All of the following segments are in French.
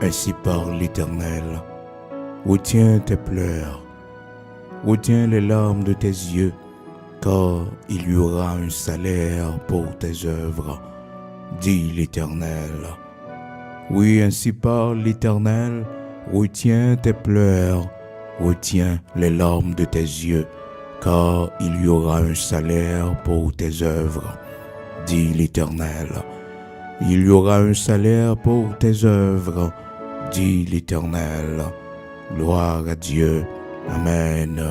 Ainsi parle l'Éternel. Retiens tes pleurs, retiens les larmes de tes yeux, car il y aura un salaire pour tes œuvres, dit l'Éternel. Oui, ainsi parle l'Éternel, retiens tes pleurs, retiens les larmes de tes yeux, car il y aura un salaire pour tes œuvres, dit l'Éternel. Il y aura un salaire pour tes œuvres, dit l'Éternel. Gloire à Dieu. Amen.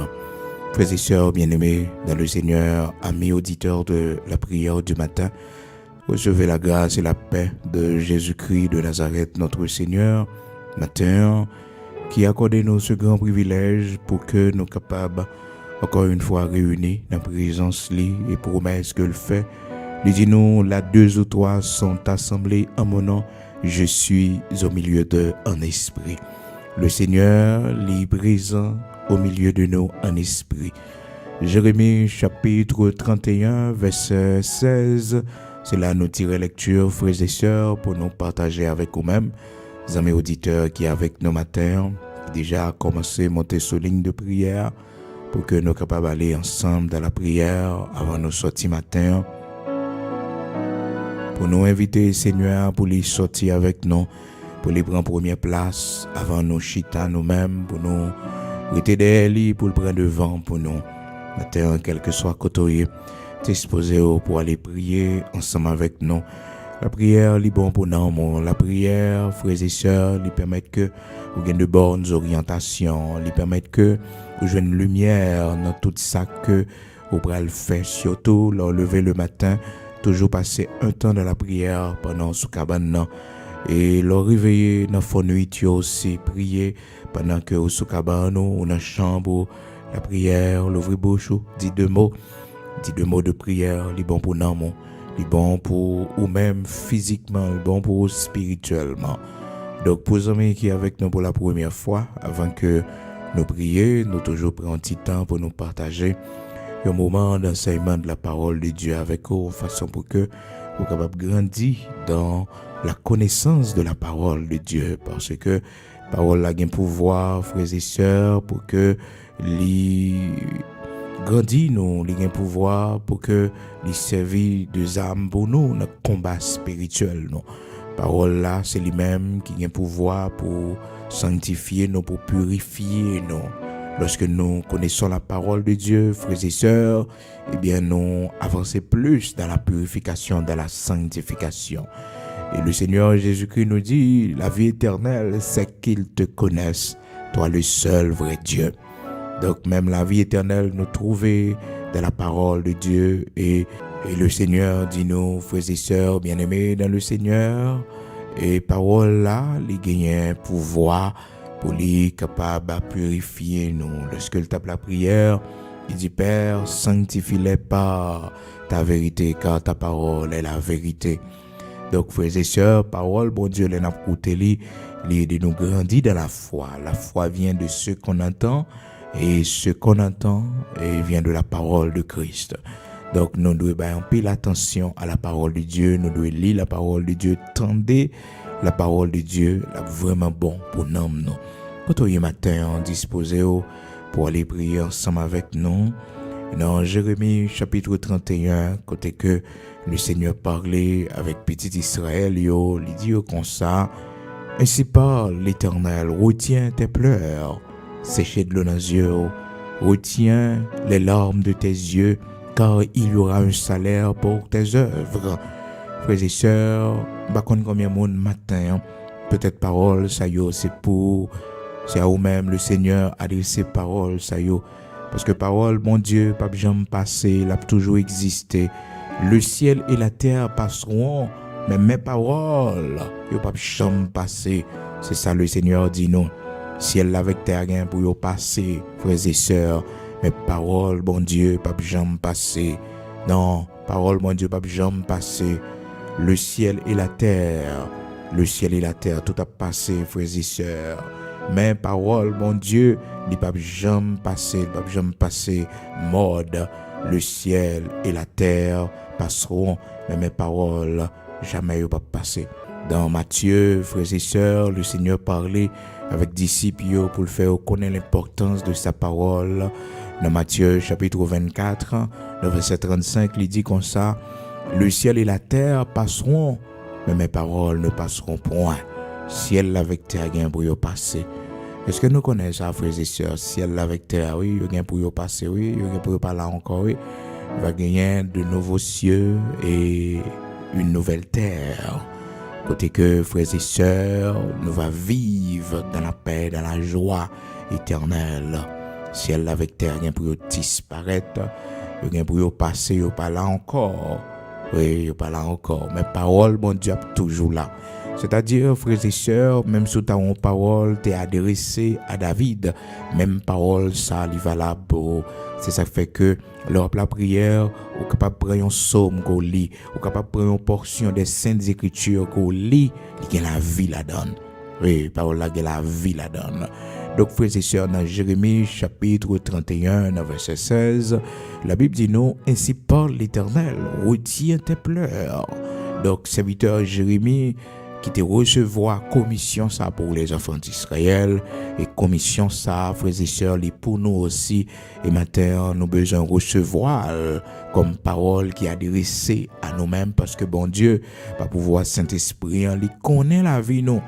Frères et sœurs bien-aimés dans le Seigneur, amis auditeurs de la prière du matin, recevez la grâce et la paix de Jésus-Christ de Nazareth, notre Seigneur, matin, qui a accordé nous ce grand privilège pour que nous capables, encore une fois réunis dans la présence lui et promesse que le fait. Il dit nous, là 2 ou 3 sont assemblés en mon nom, je suis au milieu d'eux en esprit. Le Seigneur est présent au milieu de nous en esprit. Jérémie chapitre 31, verset 16. C'est là nous tirer lecture, frères et sœurs, pour nous partager avec vous-mêmes. Les amis auditeurs qui avec nous matin, déjà commencé à monter sur ligne de prière pour que nous capables d'aller ensemble dans la prière avant nos sorties matin. Pour nous inviter, Seigneur, pour les sortir avec nous, pour les prendre première place avant nos chita nous-mêmes, pour nous rester derrière, pour le prendre devant, pour nous, matin, quel que soit côté, disposer pour aller prier ensemble avec nous. La prière, est bon pour nous, la prière, frères et sœurs, lui permet que vous ayez de bonnes orientations, lui permet que vous ayez une lumière dans tout ça que vous pourrez le faire, surtout leur lever le matin, toujours passer un temps dans la prière pendant ce cabane et leur réveiller dans la nuit aussi prier pendant que au sous cabane ou dans la chambre la prière l'ouvrir bouche dit 2 mots de prière li bon pour nous li bon pour ou même physiquement li bon pour spirituellement. Donc pour les amis qui avec nous pour la première fois, avant que nous prions, nous toujours prendre un petit temps pour nous partager un moment d'enseignement de la parole de Dieu avec vous, façon pour que vous soyez capable de grandir dans la connaissance de la parole de Dieu, parce que la parole a un pouvoir, frères et sœurs, pour que les grandir nous, les un pouvoir pour que les servir de âmes pour nous dans le combat spirituel. Nous. Parole là, c'est lui-même qui a un pouvoir pour sanctifier nous, pour purifier nous. Lorsque nous connaissons la parole de Dieu, frères et sœurs, eh bien nous avançons plus dans la purification, dans la sanctification. Et le Seigneur Jésus-Christ nous dit, la vie éternelle, c'est qu'ils te connaissent, toi le seul vrai Dieu. Donc même la vie éternelle, nous trouvons dans la parole de Dieu. Et le Seigneur dit nous, frères et sœurs, bien-aimés dans le Seigneur, et parole là, les gagnent pouvoir pour les capables de purifier nous. Lorsque le tape la prière, il dit Père, sanctifie-les par ta vérité, car ta parole est la vérité. Donc, frères et sœurs, parole, bon Dieu, les n'a écouté, les de nous grandir dans la foi. La foi vient de ce qu'on entend, et ce qu'on entend vient de la parole de Christ. Donc, nous devons faire peu l'attention à la parole de Dieu, nous devons lire la parole de Dieu, tendez la parole de Dieu, là, vraiment bon pour nous. Quand on est matin, on disposé pour aller prier ensemble avec nous. Dans Jérémie chapitre 31, côté que le Seigneur parlait avec petit Israël, il dit comme ça, ainsi parle l'Éternel, retiens tes pleurs, séchez de l'eau dans les yeux, retiens les larmes de tes yeux, car il y aura un salaire pour tes œuvres. Frères et sœurs, par contre, combien de monde matin, peut-être parole, ça y est, c'est à vous-même, le Seigneur a dit ces paroles, ça y est. Parce que parole, mon Dieu, pas jamais passé, il a toujours existé. Le ciel et la terre passeront, mais mes paroles, ils pas jamais passé. C'est ça le Seigneur dit non. Ciel avec terre, rien pour y passer, frères et sœurs. Mes paroles, mon Dieu, pas jamais passé. Non, parole, mon Dieu, pas jamais passé. Le ciel et la terre, tout a passé, frères et sœurs. Mais parole, mon Dieu, il pas jamais passé, mode. Le ciel et la terre passeront, mais mes paroles jamais pas passer. Dans Matthieu, frères et sœurs, le Seigneur parlait avec disciples pour le faire connaître l'importance de sa parole. Dans Matthieu chapitre 24, le verset 35, il dit comme ça, « Le ciel et la terre passeront, mais mes paroles ne passeront point. Ciel avec terre, gain pour y passer. » Est-ce que nous connaissons ça, frères et sœurs? Ciel avec terre, oui, il y a pour y passer, oui, il y a pour y parler encore, oui. Il va gagner de nouveaux cieux et une nouvelle terre. Côté que, frères et sœurs, nous va vivre dans la paix, dans la joie éternelle. Ciel avec terre, il y a pour y disparaître, il y a pour y passer, il y a pas là encore. Oui, il y a pas là encore. Mais parole, bon Dieu, toujours là. C'est-à-dire, frères et sœurs, même si ta parole t'est adressée à David, même parole, ça, il va là pour. C'est ça qui fait que, lors de la prière, ou capable de prendre un psaume qu'on lit, ou capable de prendre une portion des saintes écritures qu'on lit, il y a la vie là-dedans. Oui, parole là, il y a la vie là-dedans. Donc, frères et sœurs, dans Jérémie, chapitre 31, verset 16, la Bible dit nous, ainsi parle l'Éternel, retiens tes pleurs. Donc, serviteur Jérémie, qui te recevoir commission ça pour les enfants d'Israël et commission ça, frères et sœurs, pour nous aussi. Et maintenant, nous besoin recevoir comme parole qui est adressée à nous-mêmes parce que bon Dieu, par pouvoir Saint-Esprit, il connaît la vie nous.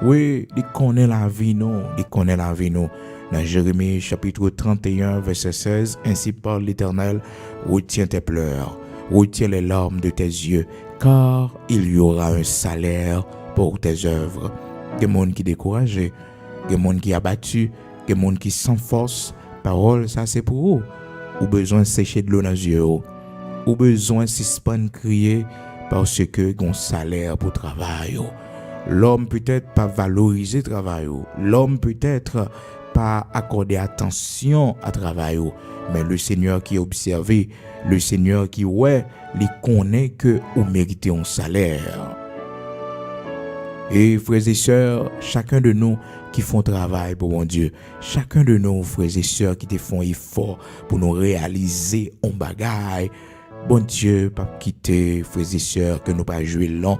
Oui, il connaît la vie nous, il connaît la vie nous. Dans Jérémie chapitre 31, verset 16, ainsi parle l'Éternel, retiens tes pleurs, retiens les larmes de tes yeux, car il y aura un salaire pour tes œuvres. Il y a des gens qui sont découragés, il y a des gens qui sont abattus, il y a des gens qui sont sans force. Parole, ça c'est pour vous. Ou besoin de sécher de l'eau dans les yeux. Ou besoin de suspendre crier parce que il y a un salaire pour travail. L'homme peut-être pas valoriser le travail. L'homme peut-être pas accorder attention à travail. Mais le Seigneur qui est observé, le Seigneur qui il connaît que vous méritez un salaire. Et frères et sœurs, chacun de nous qui font travail pour mon Dieu, chacun de nous, frères et sœurs, qui te font effort pour nous réaliser un bagage, bon Dieu, pas quitter, frères et sœurs, que nous pas jouer long.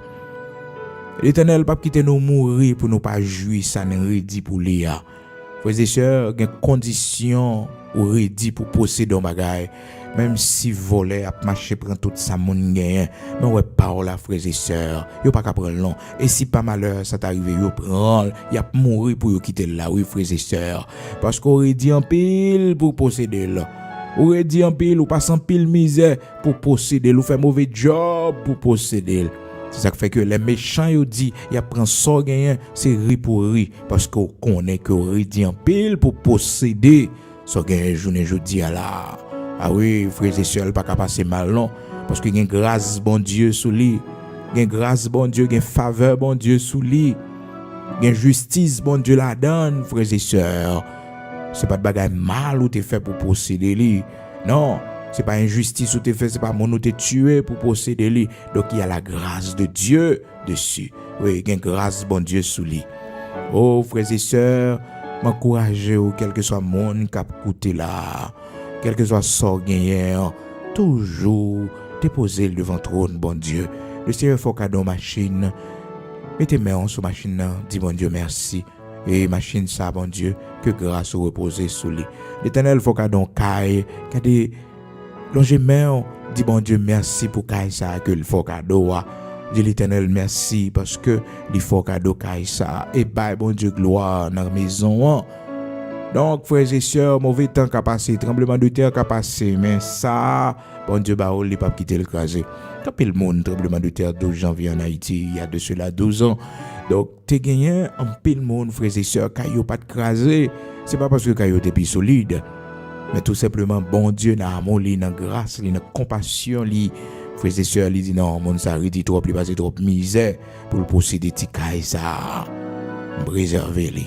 L'Éternel pas quitter nous mourir pour nous pas jouir ça n'est ready pour Léa. Frères et sœurs, il y a des conditions ou ready pour posséder un bagage. Même si voler a marché prend tout ça moun gagne, mais ouais parole à frères et sœurs, yo pas qu'à prendre long. Et si pas malheur ça t'arrive, yo prend, y a mourir pour yo quitter là, oui frères et sœurs, parce qu'on ready en pile pour posséder là. Ou ready en pile ou passe en pile misère pour posséder, ou fait mauvais job pour posséder. C'est ça qui fait que les méchants yo dit, y a prend ça gagne, c'est ri pour ri parce qu'on connaît que ready en pile pour posséder, ça gagne journée jodi à là. Ah oui, frères et sœurs, pas qu'à passer mal non, parce que y a une grâce bon Dieu sous lui, y a une grâce bon Dieu, y a une faveur bon Dieu sous lui, y a une justice bon Dieu la donne, frères et sœurs. C'est pas de bagage mal ou t'es fait pour posséder lui. Non, c'est pas injustice ou t'es fait, c'est pas mon ou t'es tué pour posséder lui. Donc il y a la grâce de Dieu dessus. Oui, il y a une grâce bon Dieu sous lui. Oh, frères et sœurs, m'encouragez ou quel que soit le monde qui a écouté là. Quel que soit sort gagnant, toujours déposer devant trône, bon Dieu. Le Seigneur faut cadeau machine. Mettez main sur machine, dis bon Dieu merci. Et machine ça, bon Dieu, que grâce repose sous lui. L'Éternel faut cadeau caille, cadeau longer main, dis bon Dieu merci pour caille ça que le faut cadeau. Dis l'Éternel merci parce que il faut cadeau caille ça. Et bye bon Dieu gloire dans la maison. Donc, frères et sœurs, mauvais temps qu'a passé, tremblement de terre qu'a passé, mais ça, bon Dieu, il n'a pas quitté le crasé. Quand le monde, tremblement de terre 12 janvier en Haïti, il y a de cela 12 ans. Donc, tu gagné un pile monde, frères et sœurs, quand il pas de crasé, c'est pas parce que quand il était plus solide, mais tout simplement, bon Dieu, dans l'amour, dans la grâce, dans la compassion, frères et sœurs, il dit non, mon ça dit trop, il passe trop misère pour le posséder, tikaï ça, préserver-les.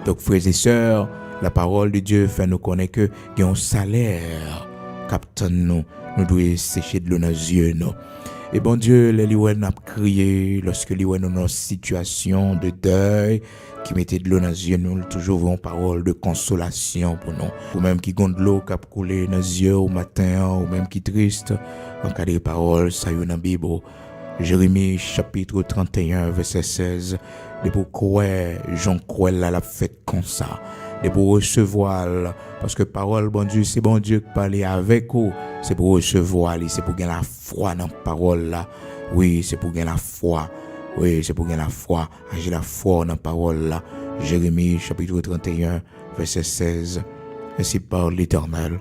Donc, frères et sœurs, la parole de Dieu fait nous connaître que il y a un salaire captant nous devons sécher de l'eau dans les yeux. Et bon Dieu, les liouens n'a crié lorsque les liouens dans une situation de deuil qui mettait de l'eau dans les yeux, nous toujours une parole de consolation pour nous. Ou même qui ont de l'eau qui a coulé dans les yeux au matin, ou même qui triste, en cas de parole, ça y est dans la Bible. Jérémie chapitre 31, verset 16. De pour quoi Jean croit la fête comme ça. De pour recevoir, parce que parole, bon Dieu, c'est bon Dieu qui parle avec vous. C'est pour recevoir, c'est pour gagner la foi dans la parole là. Oui, c'est pour gagner la foi. Oui, c'est pour gagner la foi. Agir la foi dans la parole là. Jérémie chapitre 31, verset 16. Ainsi parle l'Éternel.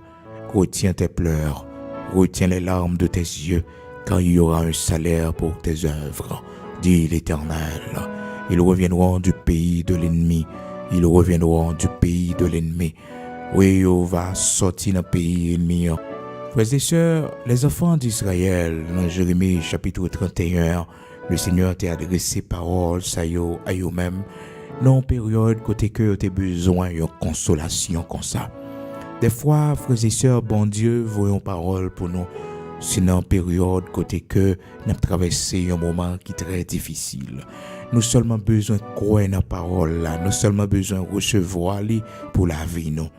Retiens tes pleurs, retiens les larmes de tes yeux, car il y aura un salaire pour tes œuvres, dit l'Éternel. Ils reviendront du pays de l'ennemi. Ils reviendront du pays de l'ennemi. Oui, on va sortir d'un pays ennemi. Frères et sœurs, les enfants d'Israël, dans Jérémie chapitre 31, le Seigneur t'a adressé parole, ça y est, à eux-mêmes, non période côté que tu as besoin de consolation comme ça. Des fois, frères et sœurs, bon Dieu, voyons parole pour nous. C'est une période côté que nous avons traversé un moment qui est très difficile. Nous seulement besoin de croire dans la parole là. Nous seulement besoin de recevoir pour la vie nous.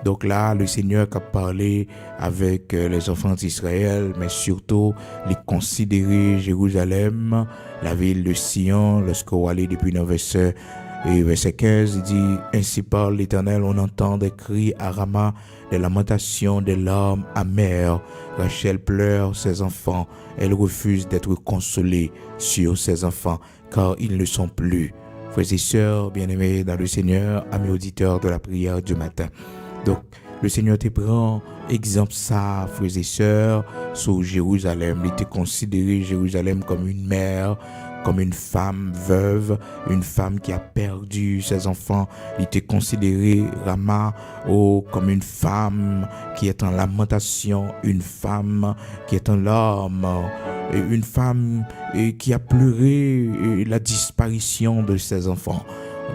Donc là, le Seigneur a parlé avec les enfants d'Israël, mais surtout les considérer Jérusalem, la ville de Sion, lorsqu'on allait depuis le verset 15, il dit, ainsi parle l'Éternel, on entend des cris à Rama, des lamentations, des larmes amères. Rachel pleure ses enfants, elle refuse d'être consolée sur ses enfants, car ils ne sont plus. Frères et sœurs, bien-aimés dans le Seigneur, amis auditeurs de la prière du matin. Donc, le Seigneur te prend exemple ça, frères et sœurs, sur Jérusalem. Il te considéré Jérusalem comme une mère, comme une femme veuve, une femme qui a perdu ses enfants. Il te considéré Rama comme une femme qui est en lamentation, une femme qui est en larmes, une femme qui a pleuré la disparition de ses enfants.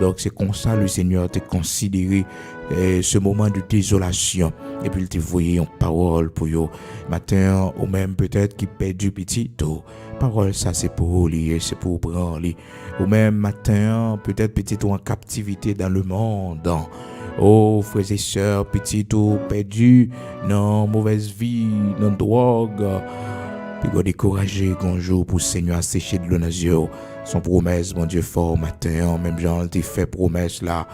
Donc c'est comme ça le Seigneur t'a considéré ce moment de désolation. Et puis il t'a envoyé une parole pour eux. Matin, ou même peut-être qui perd du petit tout. Parole ça c'est pour lui, c'est pour prendre lui. Ou même matin, peut-être petit tout en captivité dans le monde. Oh frères et sœurs, petit tout perdu dans mauvaise vie, dans drogue. Puis découragé un jour pour le Seigneur à sécher de l'eau dans les yeux. Son promesse, mon Dieu, fort matin, même Jean, il t'a fait promesse là.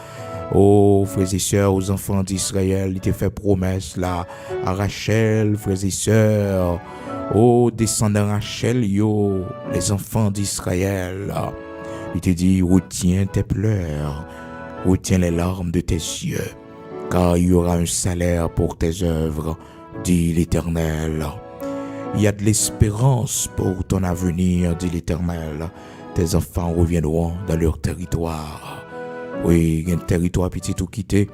Oh, frères et sœurs, aux enfants d'Israël, il t'a fait promesse là. À Rachel, frères et sœurs. Oh, descendants Rachel, yo, les enfants d'Israël. Il te dit, retiens tes pleurs, retiens les larmes de tes yeux, car il y aura un salaire pour tes œuvres, dit l'Éternel. Il y a de l'espérance pour ton avenir, dit l'Éternel. Tes enfants reviendront dans leur territoire. Oui, il y a un territoire petit tout quitté.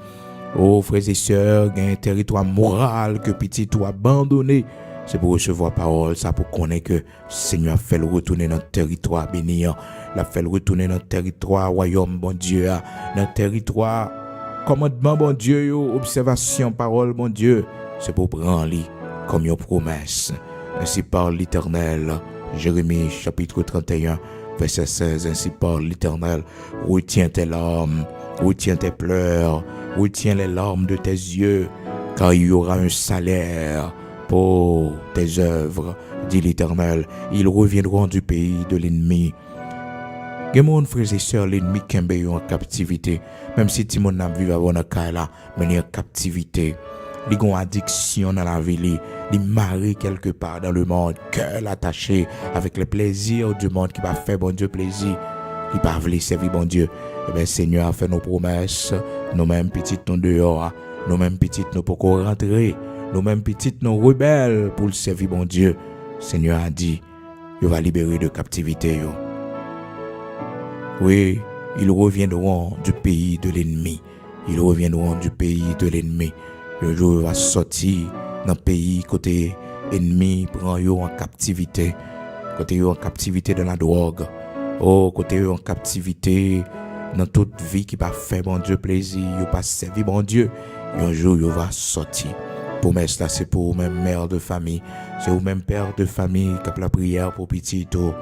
Oh, frères et sœurs, il y a un territoire moral que petit tout abandonné. C'est pour recevoir parole, ça pour connaître que le Seigneur a fait le retourner dans le territoire béni. Il a fait le retourner dans le territoire royaume, bon Dieu. Dans le territoire commandement, bon Dieu. Observation, parole, bon Dieu. C'est pour prendre comme une promesse. Ainsi parle l'Éternel. Jérémie chapitre 31. Verset 16, ainsi parle l'Éternel, retiens tes larmes, retiens tes pleurs, retiens les larmes de tes yeux, car il y aura un salaire pour tes œuvres, dit l'Éternel. Ils reviendront du pays de l'ennemi. Mon frères et sœurs, l'ennemi qui est en captivité, même si Timon n'a vu avant le cas là, mais il est en captivité. Il y a une addiction dans la vie, il marie quelque part dans le monde, cœur attaché avec les plaisirs du monde qui va faire bon Dieu plaisir. Il va vouloir servir bon Dieu. Eh bien, Seigneur a fait nos promesses, nous-mêmes petites nous dehors, nous-mêmes petites nous pour rentrer, nous-mêmes petites nous rebelles pour le servir bon Dieu. Seigneur a dit, il va libérer de captivité. Oui, ils reviendront du pays de l'ennemi. Ils reviendront du pays de l'ennemi. Le jour va sortir dans le pays côté ennemi, prend yo en captivité. Côté yo en captivité dans la drogue. Oh, côté yo en captivité dans toute vie qui va faire bon Dieu plaisir, yo pas servir bon Dieu. Un jour yo va sortir. Promesse là c'est pour même mère de famille, c'est ou même père de famille qui a la prière pour petit tout.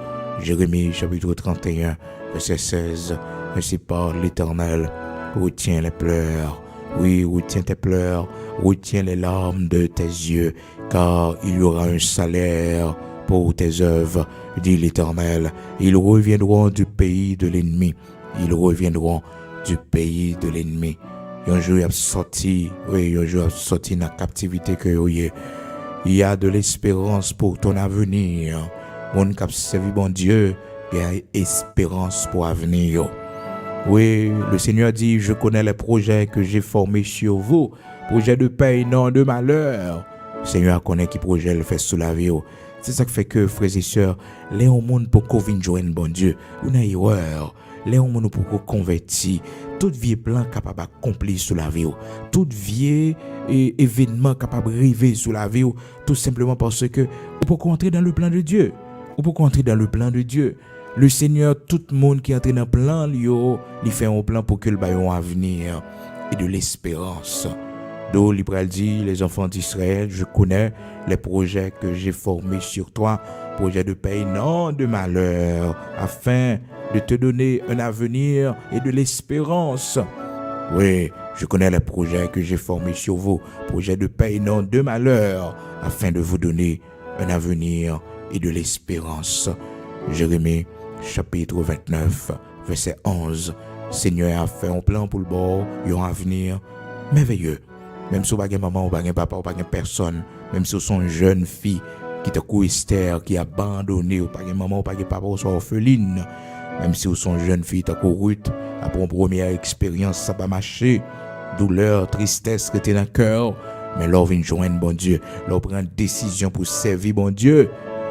Jérémie chapitre 31 verset 16. Ainsi parle l'Éternel, retiens les pleurs. Oui, retiens tes pleurs, retiens les larmes de tes yeux, car il y aura un salaire pour tes œuvres, dit l'Éternel. Ils reviendront du pays de l'ennemi. Ils reviendront du pays de l'ennemi. Un jour, il a sorti, oui, un jour, il a sorti dans la captivité que il y a de l'espérance pour ton avenir. Mon cap servi bon Dieu, il y a espérance pour l'avenir. Oui, le Seigneur dit, je connais les projets que j'ai formés sur vous, projets de paix et non de malheur. Le Seigneur connaît qui projet le fait sous la vie. C'est ça qui fait que, frères et sœurs, les monde pour qu'on vienne joindre bon Dieu, on a erreur. Les monde pour qu'on convertit, tout vieux plan capable d'accomplir sous la vie, tout vieux événement capable de arriver sous la vie, tout simplement parce que on peut entrer dans le plan de Dieu. On peut entrer dans le plan de Dieu. Le Seigneur, tout le monde qui entre dans le plan, il fait un plan pour que le baillon à venir et de l'espérance. Donc, l'Ibral dit, les enfants d'Israël, je connais les projets que j'ai formés sur toi, projets de paix, non de malheur, afin de te donner un avenir et de l'espérance. Oui, je connais les projets que j'ai formés sur vous, projets de paix, non de malheur, afin de vous donner un avenir et de l'espérance. Jérémie, chapitre 29, verset 11. Seigneur a fait un plan pour le bord, un avenir merveilleux. Même si vous n'avez pas maman, vous n'avez pas papa, vous n'avez personne, même si vous êtes une jeune fille qui te Esther, qui a abandonné, vous n'avez pas maman, vous n'avez papa, vous êtes orpheline, même si vous êtes une jeune fille, tu as Ruth, après une première expérience, ça va marcher, douleur, tristesse, qui était dans le cœur, mais là, vous venez joindre bon Dieu, là, vous prenez une décision pour servir bon Dieu,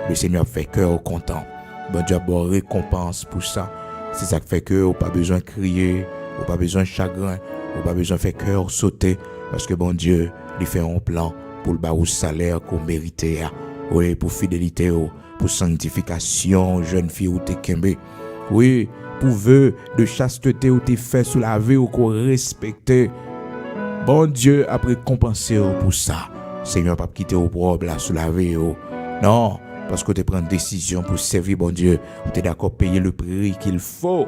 le Seigneur fait cœur content, bon Dieu a bonne récompense pour ça, c'est ça qui fait que vous n'avez pas besoin de crier, vous n'avez pas besoin de chagrin, vous n'avez pas besoin de faire cœur sauter, parce que bon Dieu, il fait un plan pour le bas au salaire qu'on méritait, oui, pour fidélité, pour sanctification, jeune fille ou t'es kembe, oui, pour vœu de chasteté ou t'es fait sous la vie ou qu'on respecte. Bon Dieu a récompensé pour ça. Seigneur, pas quitter au problème là sous la vie. Non, parce que tu prends une décision pour servir bon Dieu, tu es d'accord payer le prix qu'il faut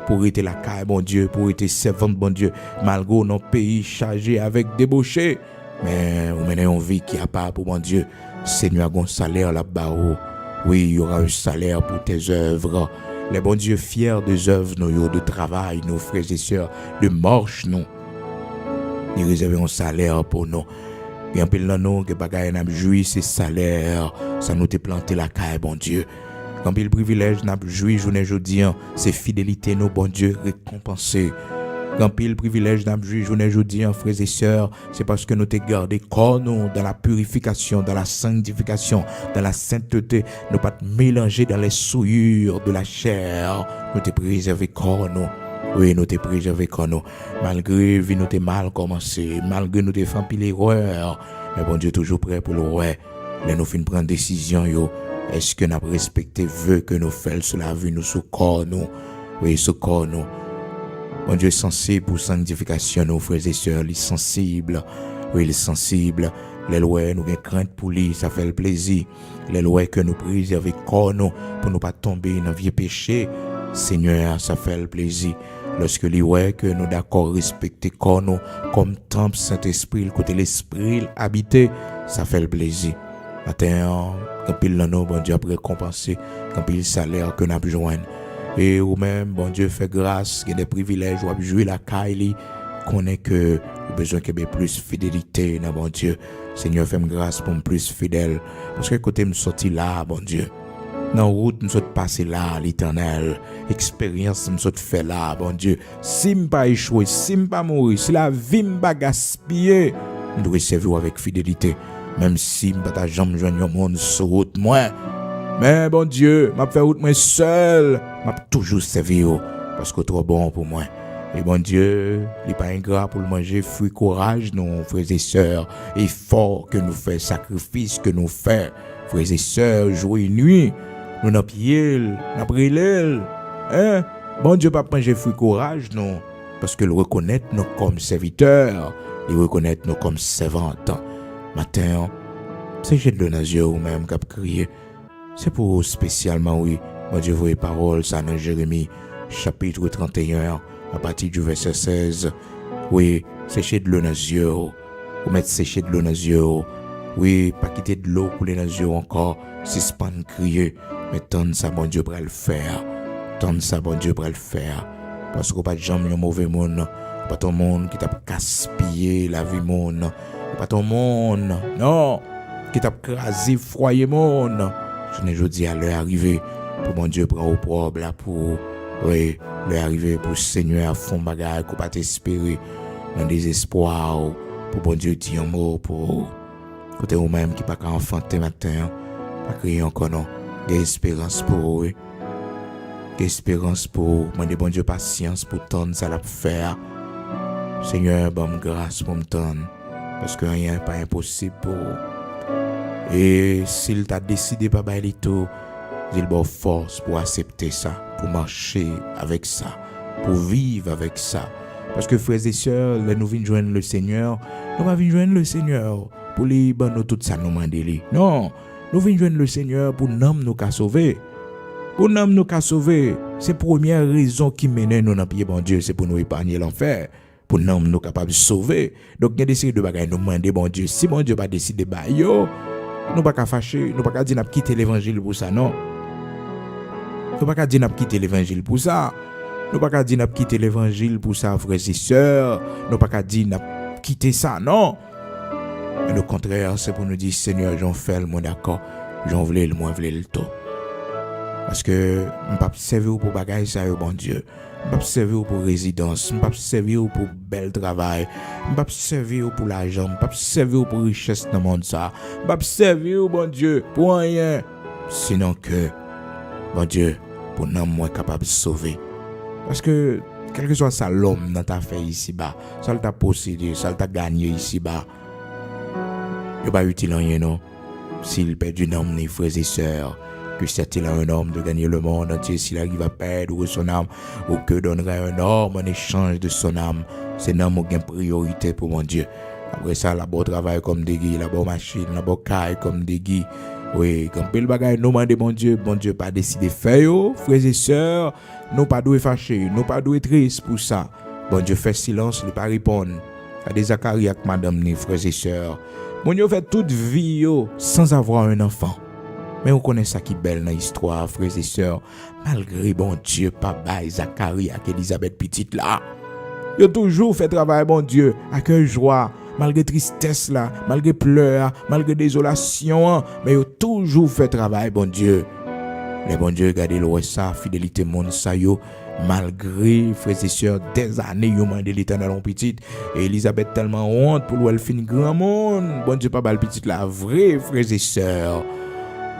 pour être la caille, bon Dieu, pour être servante, bon Dieu, malgré nos pays chargés avec débauchés. Mais on mène une vie qui a pas pour bon Dieu. Seigneur a un salaire là-bas. Oui, il y aura un salaire pour tes œuvres. Les bon Dieu fiers des œuvres, nous, de travail, nos frères et sœurs, de marche, nous. Ils réservent un salaire pour nous. Et en pile dans nous, que bagaille n'a joui, c'est salaire. Ça nous te planté la caille, bon Dieu. Quand le privilège n'a joui journée aujourd'hui, c'est fidélité, nos bon Dieu récompensé. Quand le privilège n'a joui journée aujourd'hui, frères et sœurs, c'est parce que nous t'es gardé corps nous dans la purification, dans la sanctification, dans la sainteté, nous pas mélanger dans les souillures de la chair, nous t'es préservé corps nous. Oui, nous t'es préservé corps nous. Malgré vie nous t'es mal commencé, malgré nous t'es fait pile erreur, mais bon Dieu toujours prêt pour le ouais. Là nous fin prendre décision yo. Est-ce que nous avons respecté vœux que nous faisons sur la vie, nous sous corps nous? Oui, sous corps nous. Bon Dieu est sensible pour sanctification, nos frères et sœurs, il est sensible. Oui, il est sensible. Les lois, nous avons crainte pour lui, ça fait le plaisir. Les lois que nous préservons corps nous, pour ne pas tomber dans le vieux péché. Seigneur, ça fait le plaisir. Lorsque les lois que nous d'accord respecter corps nous, comme temple Saint-Esprit, le côté l'Esprit habité, ça fait le plaisir. Matin, quand il l'a bon Dieu a récompensé, quand il salaire que nous avons joint. Et ou même, bon Dieu fait grâce, il y a des privilèges, ou a joué la caille, qu'on est que besoin qu'il y ait plus fidélité dans bon Dieu. Seigneur, fais-moi grâce pour me plus fidèle. Parce que côté me sorti là, bon Dieu. Dans la route, nous sommes passés là, l'Éternel. Expérience, nous sommes fait là, bon Dieu. Si je ne pas échouer, si je ne pas mourir, si la vie ne pas gaspiller, nous devons servir avec fidélité. Même si je ne pas jamais joindre au monde sur route, moi. Mais bon Dieu, m'a fait route moi seul, m'a toujours servi parce que trop bon pour moi. Et bon Dieu, il n'est pas ingrat pour le manger, fruit courage, nos frères et sœurs, effort que nous faisons, sacrifice que nous faisons, frères et sœurs, jour et nuit, nous n'avons pied, nous n'avons brûlé. Hein? Bon Dieu, pas manger fruit courage, non, parce que le reconnaître nous comme serviteurs, il reconnaître nous comme servantes. Matin, c'est j'ai de nos yeux ou même qui a crié. C'est pour spécialement, oui, bon Dieu, vos paroles, ça dans Jérémie, chapitre 31, à partir du verset 16. Oui, sécher de l'eau dans les yeux, ou mettre sécher de l'eau dans les yeux, Oui, pas quitter de l'eau couler dans les yeux encore, suspendre crier, mais tant ça bon Dieu pour le faire. Tant ça bon Dieu pour le faire. Parce qu'on pas de jamais un mauvais monde, pas ton monde qui t'a gaspillé la vie monde, pas ton monde, non, qui t'a crasé froyer monde. Je ne dis à l'heure arrivée pour mon Dieu prend au propre là pour oui, l'heure arrivée pour Seigneur à fond bagarre qu'on pas t'espérer dans désespoir pour bon Dieu dire un mot pour côté ou même qui pas qu'à enfanter matin, pas crier encore non, d'espérance pour eux. D'espérance pour demander bon Dieu patience pour tendre ça la faire. Seigneur, bonne grâce pour me tendre parce que rien n'est pas impossible pour et s'il t'a décidé pas bailler tout, il a force pour accepter ça, pour marcher avec ça, pour vivre avec ça. Parce que frères et sœurs, là nous venons joindre le Seigneur, nous pas venir joindre le Seigneur pour lui nous tout ça nous demander. Non, nous venons joindre le Seigneur pour nous qu'à sauver. Pour nous qu'à sauver, c'est la première raison qui mène nous dans pied bon Dieu, c'est pour nous épargner l'enfer. Pour nous capables de sauver. Donc il y a des séries de bagages nous demander bon Dieu, si bon Dieu pas décidé bah yo, nous pas qu'à fâcher, nous pas qu'à dire n'a quitter l'évangile pour ça non. Nous pas qu'à dire n'a quitter l'évangile pour ça. Nous pas qu'à dire n'a quitter l'évangile pour ça frères et sœurs. Nous pas qu'à dire n'a quitter ça non. Mais au contraire, c'est pour nous dire Seigneur, j'en fais le monde d'accord. J'en voulais le moins voulais le tout. Parce que je ne peux pas servir pour bagaille ça bon Dieu. Je ne peux pas servir pour résidence, je ne peux pas servir pour bel travail, je ne peux pas servir pour l'argent, je ne peux pas servir pour richesse dans le monde ça. Je ne peux pas servir bon Dieu pour rien. Sinon que bon Dieu pour nous moins capable de sauver. Parce que quel que soit ça l'homme dans ta fait ici bas, ça t'a possédé, ça t'a gagné ici bas. Il pas utile rien non. S'il perd du nom les frères et sœurs. Que c'est-il un homme de gagner le monde entier s'il arrive à perdre son âme, ou que donnerait un homme en échange de son âme. C'est un homme qui a une priorité pour mon Dieu. Après ça, la bonne travail comme des guis, la bonne machine, la bonne caille comme des guis. Oui, quand le bagage nous demande bon Dieu pas décidé de faire, frères et sœurs, nous pas doué fâcher, nous pas doué triste pour ça. Bon Dieu fait silence, il pas répondre. À des Zacharie avec madame, les frères et sœurs. Bon Dieu fait toute vie sans avoir un enfant. Mais on connaît ça qui est belle dans l'histoire, frères et sœurs. Malgré bon Dieu, papa Zacharie avec Elisabeth petite là. Il a toujours fait travail, bon Dieu, avec joie, malgré tristesse là, malgré pleurs, malgré désolation, mais il a toujours fait travail, bon Dieu. Mais bon Dieu, regardez le ça, fidélité monde ça yo, malgré frères et sœurs, des années yo mandé l'Éternel en petite. Et Elisabeth tellement honte pour elle fin grand monde. Bon Dieu, pas bal petite la vraie frères et sœurs.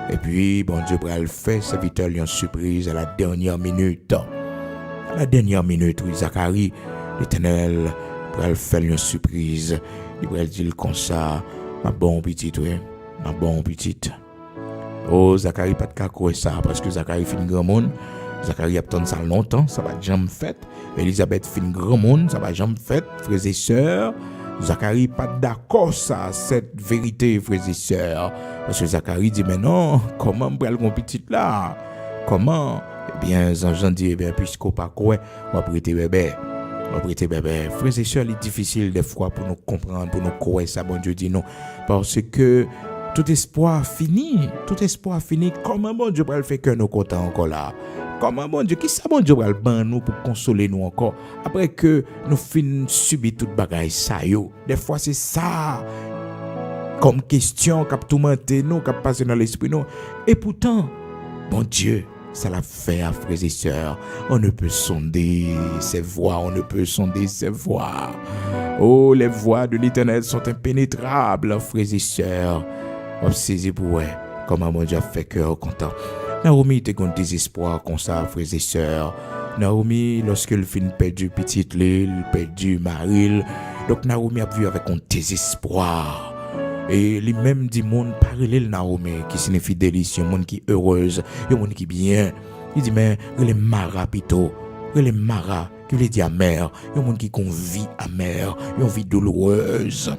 Et puis, bon Dieu, pour le faire, serviteur lui en surprise à la dernière minute. À la dernière minute, oui, Zacharie, l'Éternel, pour le faire une surprise. Il va dire comme ça, ma bonne petite, oui, ma bonne petite. Oh, Zacharie, pas de cas ça, parce que Zacharie fait un grand monde. Zacharie a attendu ça longtemps, ça va jamais fait. Elisabeth fait un grand monde, ça va jamais fait, frères et sœurs. Zacharie pas d'accord ça, cette vérité, frères et sœurs. Parce que Zacharie dit, mais non, comment on prend mon petit là? Comment? Eh bien, Jean dit, eh bien, puisqu'on pas quoi, on va prêter bébé. On va prêter bébé. Frères et sœurs, il est difficile des fois pour nous comprendre, pour nous croire ça, bon Dieu dit non. Parce que tout espoir fini. Tout espoir fini. Comment bon Dieu va le faire que nous contents encore là? Comment bon Dieu, qui ça bon Dieu va le ban nous pour consoler nous encore? Après que nous finissons subir toute bagaille ça yo. Des fois c'est ça. Comme question qui a tourmenté nous, qui a passé dans l'esprit nous. Et pourtant, bon Dieu, ça l'a fait à frères et sœurs. On ne peut sonder ses voies, on ne peut sonder ses voies. Oh, les voies de l'Éternel sont impénétrables, frères et sœurs. On saisit pour eux, comment mon Dieu a fait cœur content. Naomi était un désespoir comme ça, frères et sœurs. Naomi, lorsqu'elle finit perdu petite l'île, perdu Maril, donc Naomi a vu avec un désespoir. Et lui-même dit monde parallèle Naomi qui signifie délice, un monde qui est heureuse, un monde qui est bien. Il dit mais elle est mara plutôt, elle est mara qui veut dire amer, un monde qui a une vie amère, une vie douloureuse.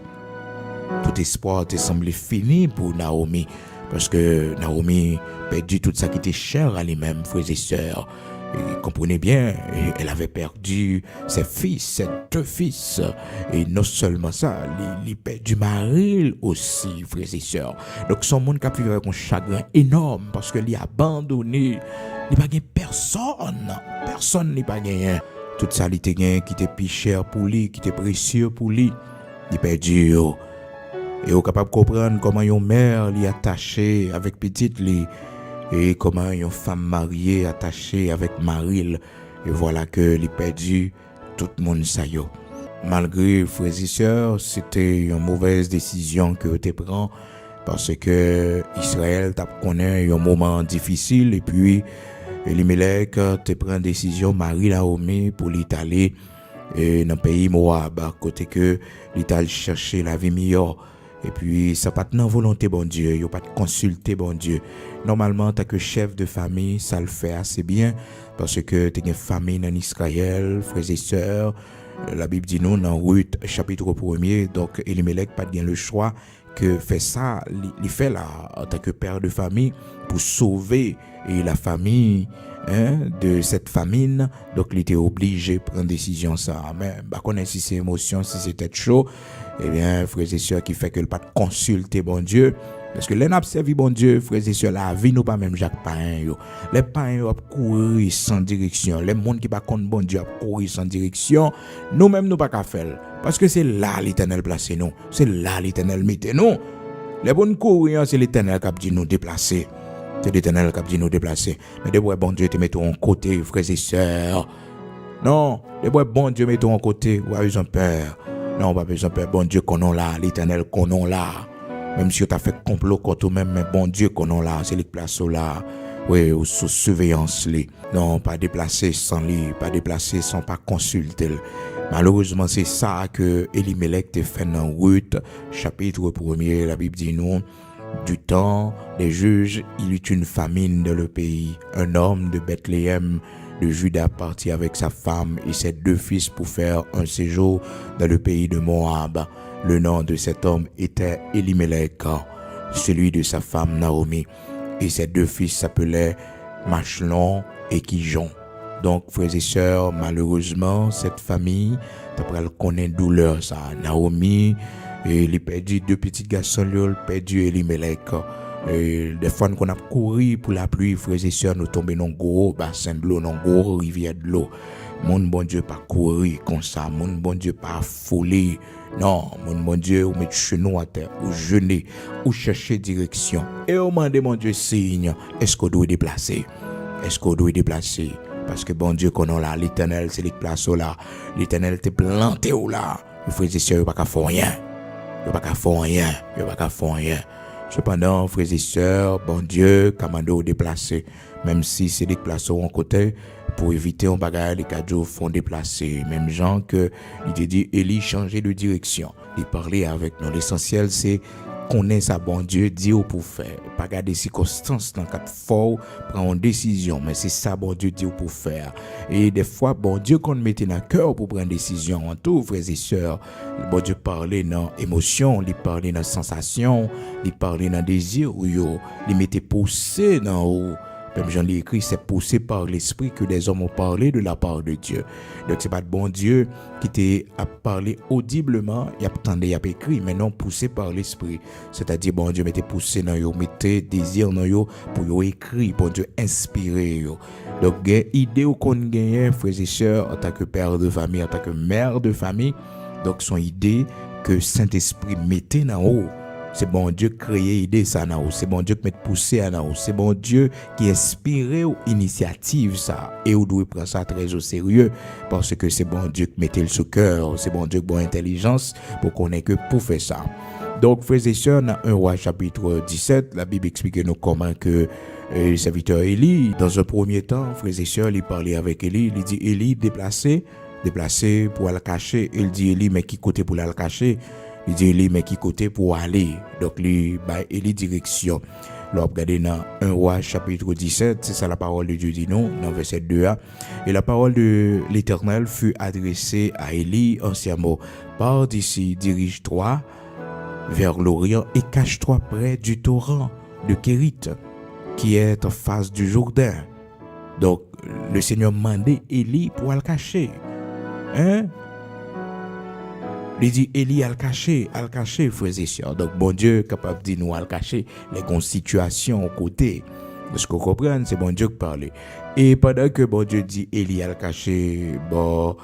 Tout espoir te semblait fini pour Naomi parce que Naomi perdu tout ça qui était cher à lui-même, frères et sœurs. Et comprenez bien, elle avait perdu ses fils, ses 2 fils. Et non seulement ça, il perdu Maril aussi, frères et sœurs. Donc son monde qui a vécu avec un chagrin énorme parce que il a abandonné. Il n'a pas gagné personne. Personne n'a pas gagné. Tout ça, il était gagné qui était plus cher pour lui, qui était précieux pour lui. Il perdu. Et on est capable de comprendre comment une mère est attachée avec petite lui. Et comment une femme mariée attachée avec Maril. Et voilà que les perdu tout le monde ça yo. Malgré frères et sœurs, c'était une mauvaise décision que tu prends parce que Israël t'a connaît un moment difficile et puis Elimelech te prend décision Marie Naomi pour l'Italie et dans le pays Moab côté que l'Italie chercher la vie meilleure. Et puis, ça pas de volonté, bon Dieu. Il n'y a pas de consulter, bon Dieu. Normalement, tu que chef de famille, ça le fait assez bien. Parce que tu as une famille en Israël, frères et sœurs. La Bible dit nous, dans Ruth, chapitre 1er. Donc, Elimelech pas bien le choix que fait ça. Il fait là, en tant que père de famille, pour sauver la famille de cette famine. Donc, il était obligé de prendre décision ça. Mais, si c'est émotion, si c'est tête chaud, eh bien, frères et sœurs, qui fait que le pas consulter bon Dieu. Parce que les n'a servi bon Dieu, frères et sœurs, la vie nous pas même Jacques Pain yo. Les pains yo courir sans direction. Les monde qui pas contre bon Dieu courir sans direction. Nous même nous pas qu'à faire. Parce que c'est là l'Éternel placé nous. C'est là l'Éternel mette nous. Les bonnes courir, c'est l'Éternel qui a dit nous déplacer. C'est l'Éternel qui a dit nous déplacer. Mais des fois bon Dieu te met en côté, frères et sœurs. Non, des fois bon Dieu met en côté, ou a besoin peur. Non, pas besoin de bon Dieu qu'on a là, l'Éternel qu'on a là. Même si tu as fait complot contre toi-même, mais bon Dieu qu'on a là, c'est les places là. Oui, sous surveillance. Non, pas déplacer sans lui, pas déplacer sans pas consulter. Malheureusement, c'est ça que Elimelech te fait dans Ruth, chapitre 1er. La Bible dit nous, du temps des juges, il y eut une famine dans le pays. Un homme de Bethléem de Juda partit avec sa femme et ses 2 fils pour faire un séjour dans le pays de Moab. Le nom de cet homme était Elimelech, celui de sa femme Naomi. Et ses 2 fils s'appelaient Machlon et Kijon. Donc, frères et sœurs, malheureusement, cette famille, d'après le connaît douleur ça. Naomi, il a perdu 2 petits garçons, il a perdu Elimelech. Des fois qu'on a couru pour la pluie, frères et sœurs, nous tombons dans un gros bassin de l'eau, dans une grosse rivière de l'eau. Mon bon Dieu pas courir comme ça, mon bon Dieu pas affoler. Non, mon bon Dieu, ou mettre genou à terre, ou jeûner, ou chercher direction. Et au moment de mon Dieu signe, est-ce qu'on doit déplacer? Est-ce qu'on doit déplacer? Parce que bon Dieu qu'on a là, l'Éternel, c'est les places là. L'Éternel t'est planté là. Les frères et sœurs, il n'y a pas qu'à faire rien. Il n'y a pas qu'à faire rien. Il n'y a pas qu'à faire rien. Cependant, frères et sœurs, bon Dieu, commando déplacer, même si c'est déplacé en côté, pour éviter un bagage, les cadeaux font déplacer. Même gens que, il te dit, Élie changer de direction. Il parlait avec nous. L'essentiel, c'est connaître ça, bon Dieu, dit pour faire. Pas garder circonstances dans quatre fois, prendre une décision. Mais c'est ça, bon Dieu, dit pour faire. Et des fois, bon Dieu, qu'on mettait dans le cœur pour prendre une décision en tout, frères et sœurs. Bon Dieu parlait dans émotion, il parlait dans sensation, il parlait dans désir, il mettait poussé dans haut. Même Jean l'ai écrit, c'est poussé par l'esprit que des hommes ont parlé de la part de Dieu. Donc c'est pas de bon Dieu qui t'a parlé audiblement, il a écrit, mais non poussé par l'esprit. C'est-à-dire bon Dieu mettait poussé dans yo, mettait désir dans yo pour yo écrit, bon Dieu inspiré yo. Donc il y a idée qu'on gagne, frères et sœurs, en tant que père de famille, en tant que mère de famille. Donc son idée que Saint-Esprit mettait dans haut. C'est bon Dieu qui crée idée ça dans haut. C'est bon Dieu qui met poussé à dans haut. C'est bon Dieu qui inspire aux initiatives ça. Et vous devez prendre ça très au sérieux parce que c'est bon Dieu qui mette le sous cœur. C'est bon Dieu qui a intelligence pour qu'on ait que pour faire ça. Donc, frères et sœurs, dans 1 Roi chapitre 17, la Bible explique nous comment que le serviteur Élie, dans un premier temps, frères et sœurs, il parlait avec Élie. Il dit Élie déplacé pour aller cacher. Il dit Élie, mais qui côté pour aller cacher? Il dit Élie, mais qui côté pour aller? Donc, lui, Élie direction. Là, regardez dans 1 Roi chapitre 17, c'est ça la parole de Dieu dit non, dans verset 2a. Et la parole de l'Éternel fut adressée à Élie en ces mots. Pars d'ici, dirige-toi vers l'Orient et cache-toi près du torrent de Kérit, qui est en face du Jourdain. Donc, le Seigneur mandait Élie pour le cacher. Hein? Il dit Élie al caché, frères et sœurs. Donc, bon Dieu capable de dire nous al cacher les situations au côté. Parce qu'on comprend, c'est bon Dieu qui parle. Et pendant que bon Dieu dit Élie al caché, bon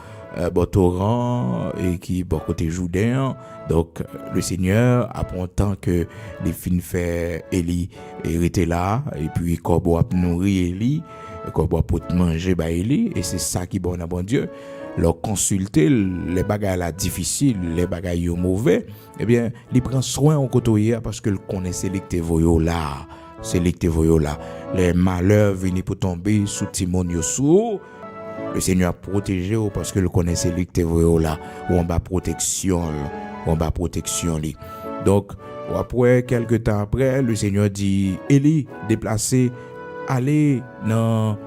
torrent et qui bon côté Jourdain, donc le Seigneur apprend tant que les fins fait Élie était là et puis corbeau a nourri Élie, corbeau a pour manger ba Élie et c'est ça qui bon à bon Dieu. Leur consulter les bagages là difficiles, les bagages mauvais, eh bien, il prend soin au côté parce que le connaît sélecté voyo là. Les malheurs viennent pour tomber sous Timon Yossou. Le Seigneur a protégé parce que le connaît sélecté voyo là. Ou on va protection. Donc, après, quelques temps après, le Seigneur dit, Élie, déplacé, allez dans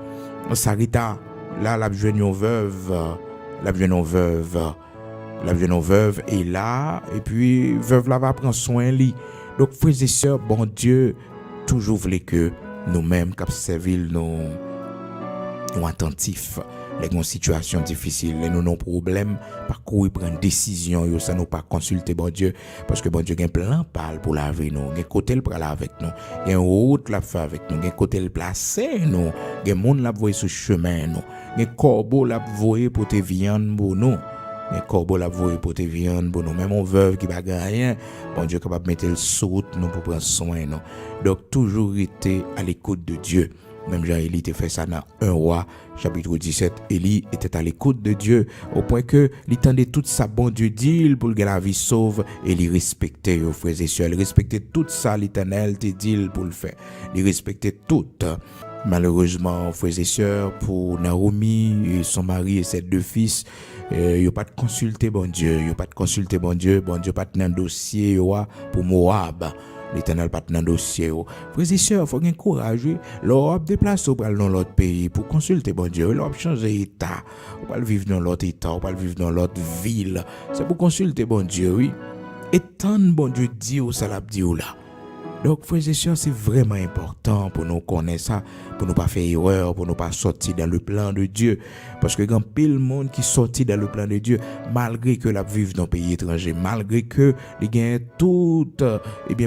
Sarita. Là, la jeune veuve est là, et puis veuve là va prendre soin de lui. Donc, frères et sœurs, bon Dieu, toujours voulait que nous-mêmes, cap servil, nous attentifs, les situations difficiles, les nos problèmes, par quoi prendre décision, ça nous pas consulter bon Dieu, parce que bon Dieu a un plan pour laver nous, un côté le pour avec nous, il y a une route la faire avec nous, un côté le placer nous, il y a monde la voyer sur chemin nous, un corbeau la voyer pour te viande pour nous. Les corbeaux la voyer pour te viande pour nous. Même on veuve qui va rien, bon Dieu est capable de mettre le saut nous pour prendre soin nous. Donc toujours été à l'écoute de Dieu. Même Jean-Élie te fait ça dans 1 Roi, chapitre 17. Élie était à l'écoute de Dieu, au point que il tendait tout ça, bon Dieu dit, pour que la vie sauve, et il respectait, aux frères et sœurs. Il respectait tout ça, l'Éternel te dit pour le faire. Il respectait tout. Malheureusement, frères et sœurs, pour Naomi et son mari et ses 2 fils, il n'y a pas de consulter bon Dieu. Bon Dieu pas de dossier pour Moab. L'Éternel pas de dossier. Frères et sœurs, il faut avoir courage. L'Europe déplace dans l'autre pays pour consulter bon Dieu. L'Europe change d'état. On va vivre dans l'autre état, on va vivre dans l'autre ville. C'est pour consulter bon Dieu, oui. Et tant bon Dieu dit ou ça l'a dit ou là. Donc, frères et sœurs, c'est vraiment important pour nous connaître ça, pour nous pas faire erreur, pour nous pas sortir dans le plan de Dieu. Parce que quand pile monde qui sortit dans le plan de Dieu, malgré que la vivent dans un pays étranger, malgré que les gagnent tout,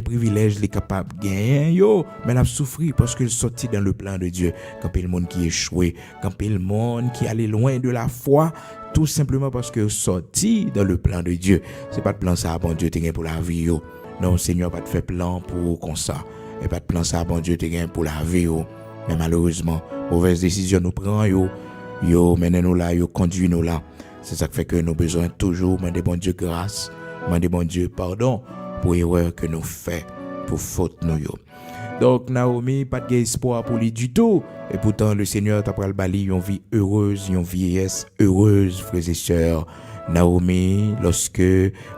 privilèges les capables de gagner, mais la souffrir parce qu'ils sortit dans le plan de Dieu. Quand pile monde qui échoué, quand pile monde qui allait loin de la foi, tout simplement parce que sorti dans le plan de Dieu. C'est pas de plan ça, bon Dieu, t'es pour la vie, yo. Non, Seigneur, pas de faire plan pour comme ça. Et pas de plan ça, bon Dieu, t'es pour la vie. Mais malheureusement, mauvaise décision nous prend, menez nous là, conduit nous là. C'est ça qui fait que nous avons besoin toujours demander bon Dieu grâce, demander bon Dieu pardon pour l'erreur que nous faisons, pour faute nous. Donc, Naomi, pas de espoir pour lui du tout. Et pourtant, le Seigneur t'a pris le bali, une vie heureuse, une vieillesse heureuse, frères et sœurs. Naomi, lorsque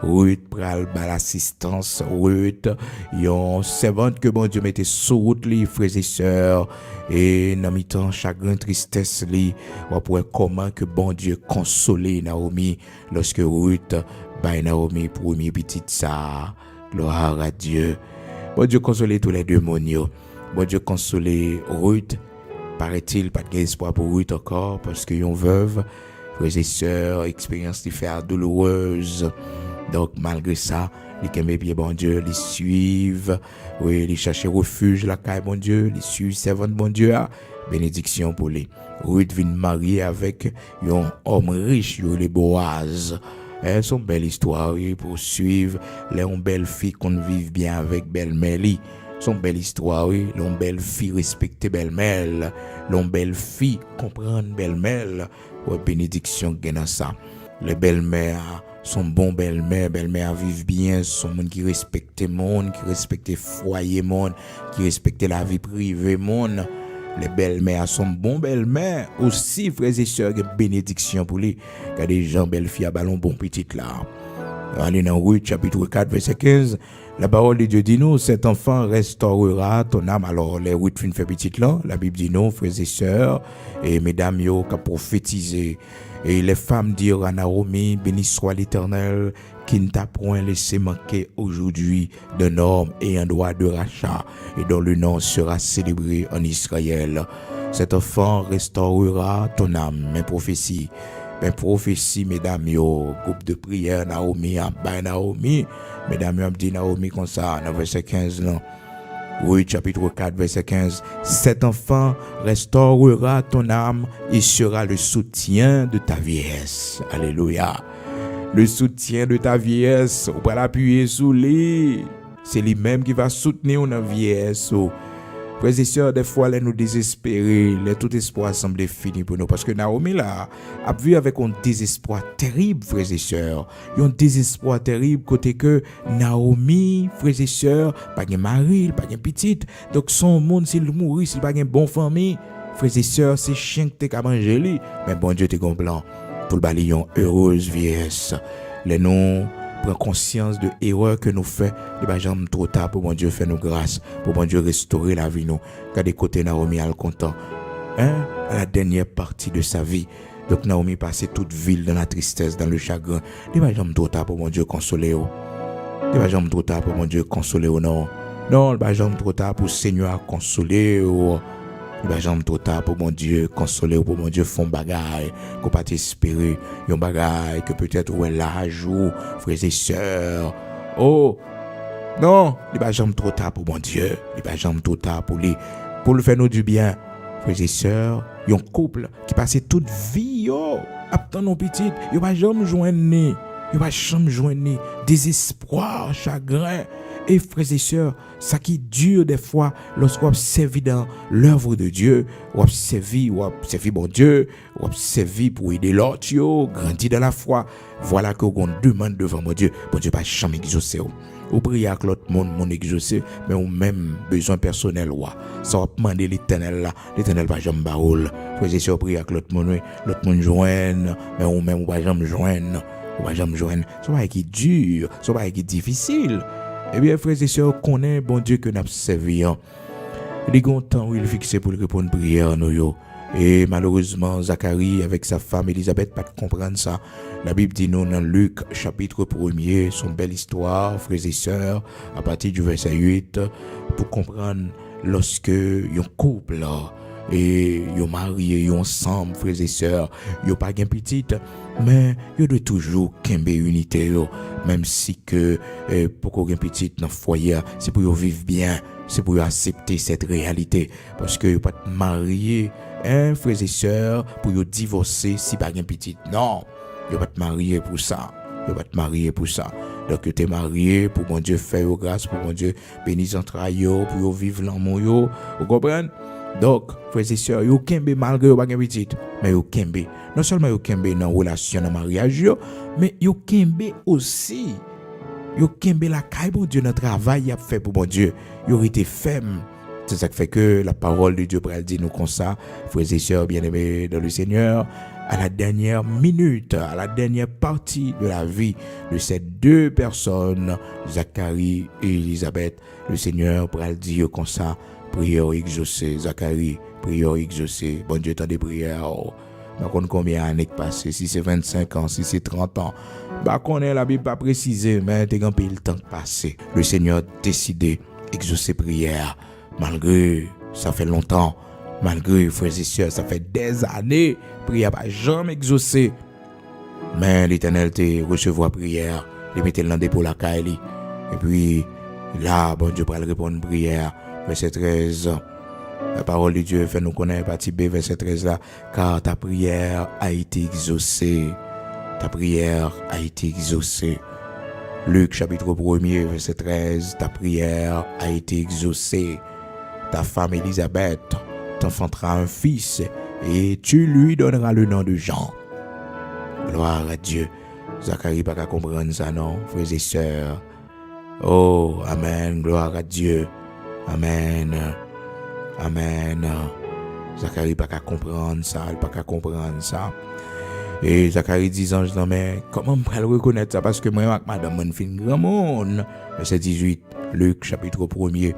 Ruth pral l'assistance, Ruth, yon servante que bon Dieu mettait sur route li, frères et sœurs, et dans mi-temps chagrin, tristesse li, on pourrait comment que bon Dieu consoler Naomi, lorsque Ruth, Naomi premier petite ça, gloire à Dieu. Bon Dieu consoler tous les deux monio. Bon Dieu consoler Ruth, paraît-il pas d'espoir pour Ruth encore, parce que yon veuve, frères et sœurs, expérience de faire douloureuse. Donc, malgré ça, les bien bon Dieu, les suivent, oui, les chercher refuge, la caille, bon Dieu, les suivent, servant bon Dieu, bénédiction pour les. Ruth vient marier avec un homme riche, les Boaz. Elles sont belles histoires, oui, pour suivre les belles filles qu'on vive bien avec belle-mère. Son belle histoire, oui, l'on belle fille respecter belle-mère, l'on belle fille comprendre belle-mère, ouais, bénédiction gagne dans ça. Les belles-mères sont bon belle-mère vivent bien, sont monde qui respecte monde, qui respecte foyer monde, qui respecte la vie privée monde. Les belles-mères sont bon belles-mères aussi, frères et sœurs, bénédiction pour les, car des gens belles filles à ballon bon petite là. Allez dans Ruth chapitre 4 verset 15. La parole de Dieu dit nous, cet enfant restaurera ton âme. Alors, les Ruth fin fait petite là, la Bible dit nous, frères et sœurs, et mesdames yo, qui a prophétisé. Et les femmes dirent à Naomi, béni soit l'Éternel, qui ne t'a point laissé manquer aujourd'hui d'un homme et un droit de rachat, et dont le nom sera célébré en Israël. Cet enfant restaurera ton âme. Mes prophéties, mesdames, yo, groupe de prière, Naomi, Naomi, mesdames, yo, dit Naomi comme ça, dans verset 15, non. Oui, chapitre 4, verset 15. Cet enfant restaurera ton âme et sera le soutien de ta vieillesse. Alléluia. Le soutien de ta vieillesse, on va l'appuyer sous lui. C'est lui-même qui va soutenir notre vieillesse. Frères et sœurs, des fois, nous désespérer, tout espoir semble fini pour nous. Parce que Naomi, là, a vu avec un désespoir terrible, frères et sœurs. Un désespoir terrible, côté que Naomi, frères et sœurs, pas de mari, pas de petite. Donc, son monde, s'il mourit, s'il pas de bonne famille, frères et sœurs, c'est chien que t'es qu'à manger. Mais bon Dieu, t'es un plan pour le balayer heureuse vieillesse. Les noms. Prends conscience de l'erreur que nous faisons. Il n'y a jamais trop tard pour mon Dieu faire nous grâce, pour mon Dieu restaurer la vie nous. Regardez côté Naomi à le content. À la dernière partie de sa vie. Donc Naomi passait toute ville dans la tristesse, dans le chagrin. Il n'y a jamais trop tard pour mon Dieu consoler. Il n'y a jamais trop tard pour mon Dieu consoler. Non, il n'y a jamais trop tard pour le Seigneur consoler. Il n'y a jamais trop tard pour mon Dieu consoler, pour mon Dieu font bagaille, qu'on pas espérer, yon bagaille que peut-être ou l'âge ou frères et sœurs. Oh, non, il n'y a jamais trop tard pour mon Dieu, il n'y a jamais trop tard pour le faire nous du bien. Frères et sœurs, yon couple qui passe toute vie, attend nos petites, yon pas jamais joindre, désespoir, chagrin. Et frères et sœurs, ça qui dure des fois lorsqu'on servi dans l'œuvre de Dieu, on servi bon Dieu, on servi pour aider l'autre, grandir dans la foi. Voilà que on demande devant mon Dieu. Bon Dieu pas jamais exaucer. Ou prier avec l'autre monde exaucer, mais on même besoin personnel ça va demander l'Éternel là, l'Éternel va jamais baoul. Frères et sœurs, prier avec l'autre monde joindre, mais on même va jamais joindre. Ça va être dur, ça va être difficile. Eh bien, frères et sœurs, connaît bon Dieu que nous avons servi. Il y a un temps où il fixé pour répondre à prière. Et malheureusement, Zacharie, avec sa femme Elisabeth, pas comprendre ça. La Bible dit nous dans Luc, chapitre 1er, son belle histoire, frères et sœurs, à partir du verset 8, pour comprendre lorsque un couple, et yo marié, yo ensemble, frères et sœurs, yo pas gen petite, mais yo doit toujours kembe unité yo, même si que pour qu'on gen petite dans foyer, c'est pour yo vivre bien, c'est pour yo accepter cette réalité, parce que yo pas marié, frères et sœurs, pour yo divorcer si pas gen petite. Non, yo pas marié pour ça. Donc, tu es marié pour mon Dieu faire grâce, pour mon Dieu bénir entrailles, pour vivre l'amour, vous comprenez? Donc, frères et sœurs, vous kembe malgré vous pas petit, mais vous kembe. Non seulement vous kembe dans relation dans mariage, mais vous kembe aussi. Vous kembe la caille pour Dieu dans travail a fait pour mon Dieu. Vous été ferme. C'est ça qui fait que la parole de Dieu dit nous comme ça, frères et sœurs bien-aimés dans le Seigneur, à la dernière minute, à la dernière partie de la vie de ces deux personnes, Zacharie et Elisabeth, le Seigneur dit comme ça, prière exaucée, Zacharie, prière exaucée, bon Dieu, tant de prières. Par contre, combien d'années passées, si c'est 25 ans, si c'est 30 ans, qu'on est la Bible pas précisé, mais t'es un peu le temps passé. Le Seigneur a décidé d'exaucer prière, malgré ça fait longtemps, malgré frères et sœurs, ça fait des années, prière pas jamais exaucée. Mais l'Éternel te recevoir prière, il mettait l'un pour la caille. Et puis là, bon Dieu, pour répondre prière, verset 13. La parole de Dieu fait nous connaître, partie B, verset 13 là, car ta prière a été exaucée. Ta prière a été exaucée. Luc chapitre 1er, verset 13, ta prière a été exaucée. Ta femme Elisabeth t'enfantera un fils et tu lui donneras le nom de Jean. Gloire à Dieu. Zacharie pas qu'à comprendre ça, non, frères et sœurs. Oh, amen, gloire à Dieu. Amen. Amen. Zacharie pas qu'à comprendre ça, pas qu'à comprendre ça. Et Zacharie dit ange non mais comment on peut le reconnaître ça parce que moi avec madame on fait grand monde. Verset 18, Luc chapitre 1er.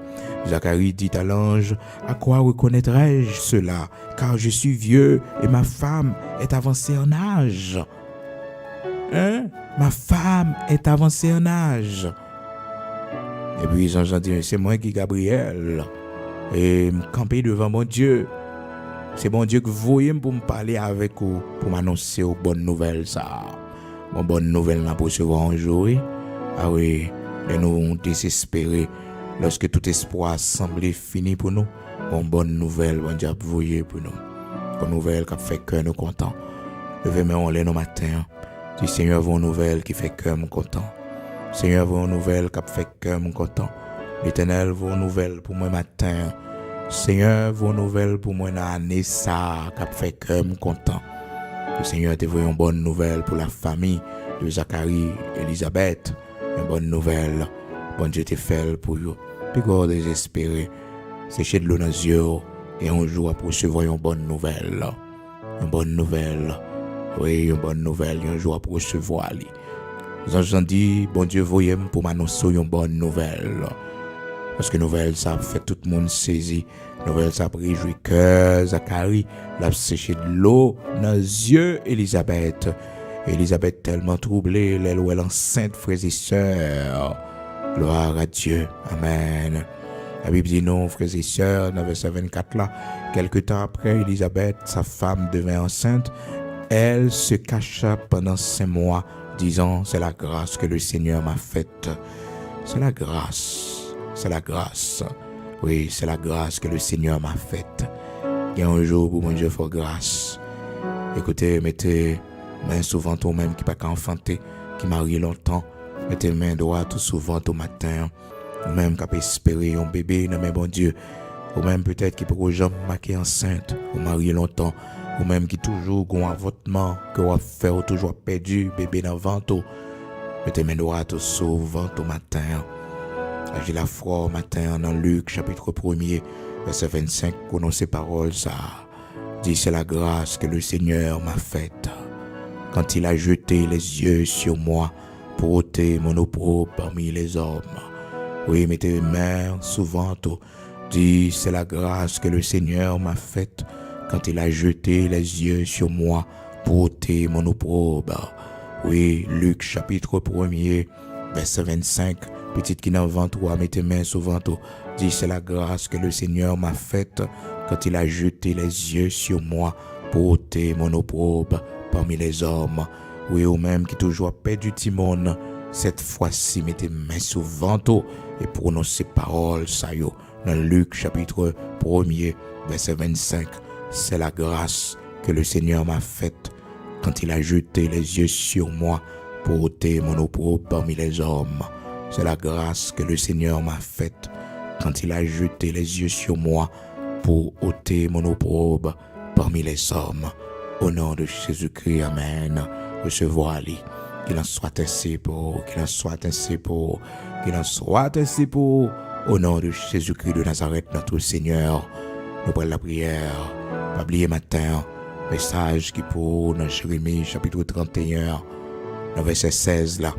Zacharie dit à l'ange, à quoi reconnaîtrai-je cela car je suis vieux et ma femme est avancée en âge. Ma femme est avancée en âge. Et puis les anges dit c'est moi qui Gabriel et me camper devant mon Dieu. C'est bon Dieu que vous voyez pour me parler avec vous, pour m'annoncer aux bonnes nouvelles ça. Une bonne nouvelle là pour recevoir un jour. Ah oui, de nous désespérer lorsque tout espoir semblait fini pour nous. Une bonne nouvelle, bon Dieu, vous voyez pour nous. Une nouvelle qui fait cœur nous content. Levez-moi en l'air nos matins. Dis Seigneur, vos nouvelles qui fait cœur nous content. Seigneur, vos nouvelles qui fait cœur nous content. L'Éternel, vos nouvelles pour moi matin. Seigneur, vos nouvelles pour moi dans l'année ça qui fait cœur nous content. Le Seigneur te voyons une bonne nouvelle pour la famille de Zacharie et Elisabeth. Une bonne nouvelle. Bon Dieu te fait pour vous. Puis qu'on désespéré. Sécher de l'eau dans les yeux. Et un jour après recevoir une bonne nouvelle. Une bonne nouvelle. Oui, une bonne nouvelle. Un jour après recevoir. Les anges ont dit, bon Dieu, voyez pour m'annoncer une bonne nouvelle. Parce que nouvelle, ça fait tout le monde saisi. Nouvelle, ça réjouit cœur. Zacharie, l'a séché de l'eau dans les yeux Elisabeth. Elisabeth tellement troublée, elle est enceinte, frères et sœurs. Gloire à Dieu. Amen. La Bible dit non, frères et sœurs, dans le verset 24 là, quelque temps après, Elisabeth, sa femme, devint enceinte. Elle se cacha pendant 5 mois, disant, c'est la grâce que le Seigneur m'a faite. C'est la grâce. C'est la grâce. Oui, c'est la grâce que le Seigneur m'a faite. Il y a un jour où mon Dieu fait grâce. Écoutez, mettez main souvent au même qui pas qu'à enfanter, qui marie longtemps. Mettez main droite souvent au matin. Ou même qui peut espérer un bébé dans mes bon Dieu. Ou même peut-être qui peut jamais marquer enceinte. Ou marier longtemps. Ou même qui toujours a un avortement que vous fait ou toujours perdu bébé dans le ventre. Mettez main droite souvent au matin. J'ai la foi au matin dans Luc chapitre 1er, verset 25, qu'on ces paroles, ça dit c'est la grâce que le Seigneur m'a faite. Quand il a jeté les yeux sur moi pour ôter mon opprobre parmi les hommes. Oui, mettez les mains souvent, dit c'est la grâce que le Seigneur m'a faite. Quand il a jeté les yeux sur moi pour ôter mon opprobre. Oui, Luc chapitre 1er, verset 25. Petite qui n'a ventre, mettez mains sur ventre, dit c'est la grâce que le Seigneur m'a faite quand il a jeté les yeux sur moi pour ôter mon opprobre parmi les hommes. Oui, ou même qui toujours perdu Timon, cette fois-ci mettez mains sur ventre et prononcez paroles, ça yo, dans Luc chapitre 1er, verset 25. C'est la grâce que le Seigneur m'a faite quand il a jeté les yeux sur moi pour ôter mon opprobre parmi les hommes. C'est la grâce que le Seigneur m'a faite quand il a jeté les yeux sur moi pour ôter mon opprobre parmi les hommes. Au nom de Jésus-Christ, Amen. Recevoir-les. Qu'il en soit ainsi pour, qu'il en soit ainsi pour, qu'il en soit ainsi pour. Au nom de Jésus-Christ de Nazareth, notre Seigneur, nous prenons la prière. Pas oublier matin, message qui pour dans Jérémie chapitre 31, dans verset 16 là.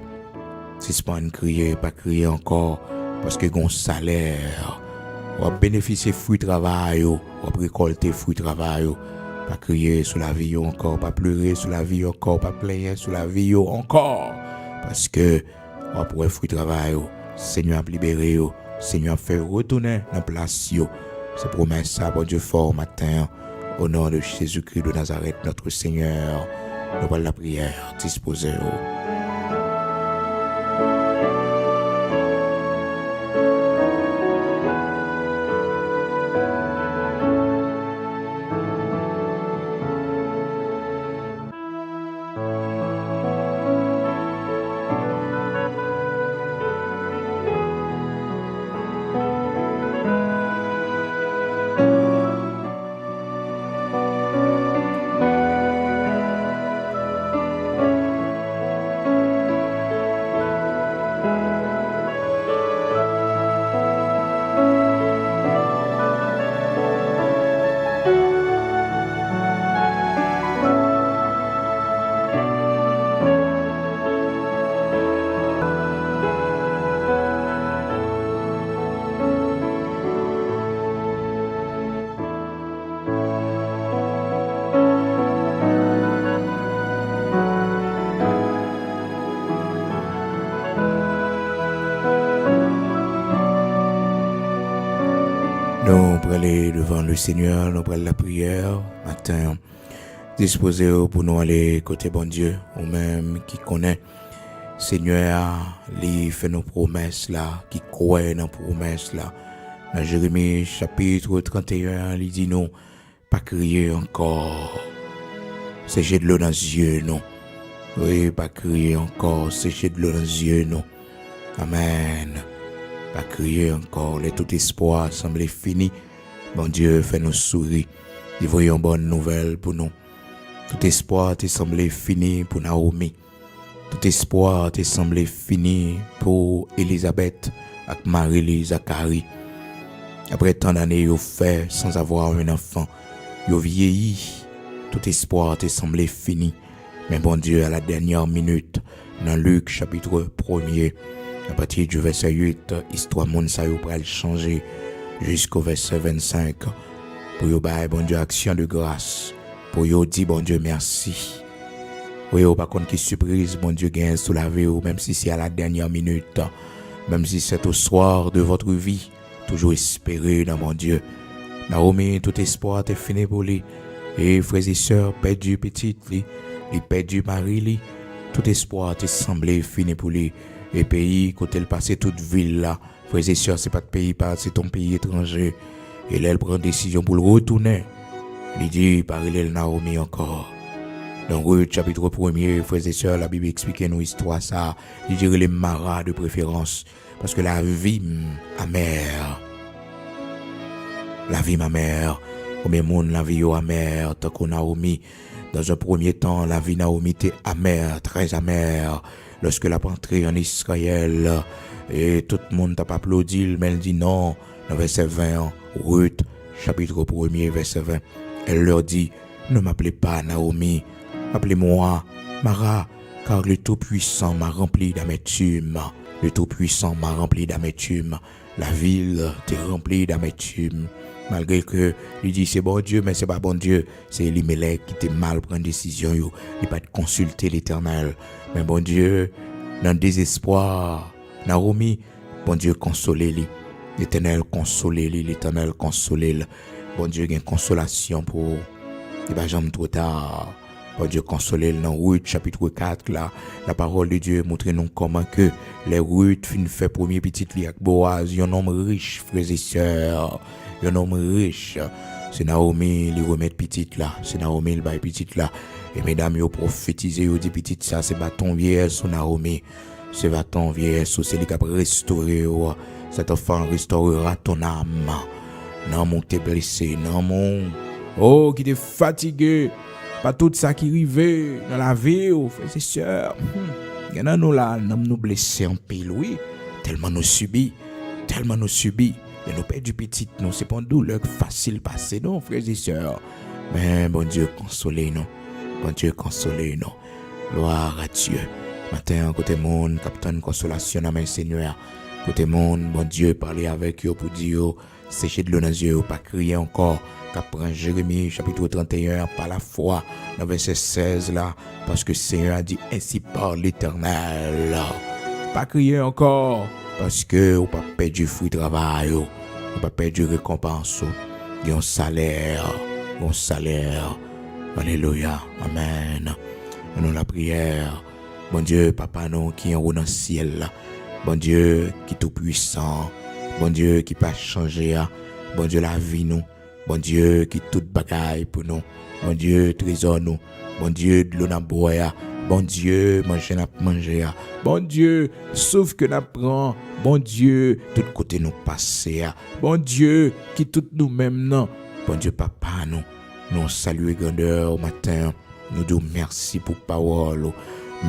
Si ce n'est pas crier encore, parce que mon salaire, on va bénéficier de fruits de travail, on va récolter fruits de travail, pas crier sur la vie encore, pas pleurer sur la vie encore, pas plaindre sur la vie encore, parce que on va pouvoir fruits de travail, Seigneur a libéré, Seigneur a fait retourner dans la place, c'est promesse ça, bon Dieu fort matin, au nom de Jésus-Christ de Nazareth, notre Seigneur, nous allons la prière, disposez-vous. Nous prenons devant le Seigneur, nous prenons la prière matin. Disposé pour nous aller côté bon Dieu, ou même qui connaît. Seigneur, il fait nos promesses là, qui croit dans nos promesses là. Dans Jérémie chapitre 31, il dit non, pas crier encore. Sécher de l'eau dans les yeux, non. Oui, pas crier encore, sécher de l'eau dans les yeux, non. Amen. Pas crier encore, les tout espoir semble fini. Bon Dieu, fait nous sourire. Nous voyons bonne nouvelle pour nous. Tout espoir te semblé fini pour Naomi. Tout espoir te semblé fini pour Elisabeth et Marie Zacharie. Après tant d'années, ils ont fait sans avoir un enfant. Ils ont vieilli. Tout espoir te semblé fini. Mais bon Dieu, à la dernière minute, dans Luc chapitre 1er, à partir du verset 8, histoire monde ça va changer jusqu'au verset 25. Pour yo bailler bon Dieu action de grâce. Pour yo dire bon Dieu merci. Oui, par contre qui surprise bon Dieu gagne sous la vie, même si c'est à la dernière minute, même si c'est au soir de votre vie, toujours espérer dans mon Dieu. Naomi, tout espoir est fini pour lui. Et frères et sœurs, perdu petite lui, il perdu mari lui, tout espoir est semblé fini pour lui. Et pays, côté le passé toute ville là, frères et sœurs, c'est pas de pays, c'est ton pays étranger. Et là, elle prend décision pour le retourner. Il dit, parlez le Naomi encore. Dans Ruth, chapitre 1er, frères et sœurs, la Bible explique nous histoire ça. Il dirait les maras de préférence. Parce que la vie amère. La vie ma mère. Combien de monde la vie amère, tant qu'on Naomi. Dans un premier temps, la vie Naomi était amère, très amère. Lorsque la entrée en Israël, et tout le monde t'a pas applaudi, mais elle dit non. Dans verset 20, Ruth, chapitre 1er, verset 20, elle leur dit, ne m'appelez pas Naomi, appelez-moi Mara, car le Tout-Puissant m'a rempli d'amertume. Le Tout-Puissant m'a rempli d'amertume. La ville t'est remplie d'amertume. Malgré que lui dit c'est bon Dieu, mais c'est pas bon Dieu. C'est Elimelech qui t'a mal pris une décision. Il pas de consulter l'Éternel. Mais bon Dieu, dans le désespoir, Naomi, bon Dieu consolez-lui. L'Éternel consolez-lui, l'Éternel consolez-lui. Bon Dieu, il y a une consolation pour. Il va jamais trop tard. Bon Dieu, consolez-le. Dans Ruth, chapitre 4, là, la parole de Dieu montre nous comment que les Ruth fin fait premier petit lit avec Boaz, un homme riche, frères et sœurs. Un homme riche. C'est Naomi, il remet petite là. C'est Naomi, il baille petite là. Et mesdames, ils prophétisent, ils disent petite ça, c'est bâton vieillesse sur Naomi. C'est bâton vieillesse, c'est lui qui a restauré. Cet enfant restaurera ton âme. Non, mon t'es blessé. Non, mon. Oh, qui t'es fatigué. Pas tout ça qui arrive dans la vie, frères et sœurs. Il y en a nous là, nous blessés en pile, oui. Tellement nous subis. Tellement nous subis. Et nous perdons du petit, non, c'est pas une douleur facile passer, non, frères et sœurs. Mais bon Dieu, consolez-nous. Bon Dieu, consolez-nous. Gloire à Dieu. Matin, côté monde, capitaine consolation à mes Seigneur. Côté monde, bon Dieu, parlez avec eux pour dire, séchez de l'eau dans les yeux, pas crier encore. Qu'apprend Jérémie, chapitre 31, par la foi, dans verset 16 là, parce que Seigneur a dit, ainsi parle l'Éternel. Pas crier encore. Parce que vous pas perdu du fruit de travail, vous pas perdu de récompense, il y a un salaire, Alléluia, Amen. Nous la prière, bon Dieu, Papa nous qui est en haut dans le ciel, bon Dieu qui est tout puissant, bon Dieu qui pas changer, bon Dieu la vie nous, bon Dieu qui tout bagaille pour nous, bon Dieu trésor nous, bon Dieu de l'eau dans boire. Bon Dieu, manger n'a manger. Bon Dieu, sauf que n'a prend. Bon Dieu, tout côté nous passer. Bon Dieu, qui tout nous-mêmes non. Bon Dieu, Papa, nous saluons grandeur au matin. Nous disons merci pour parole.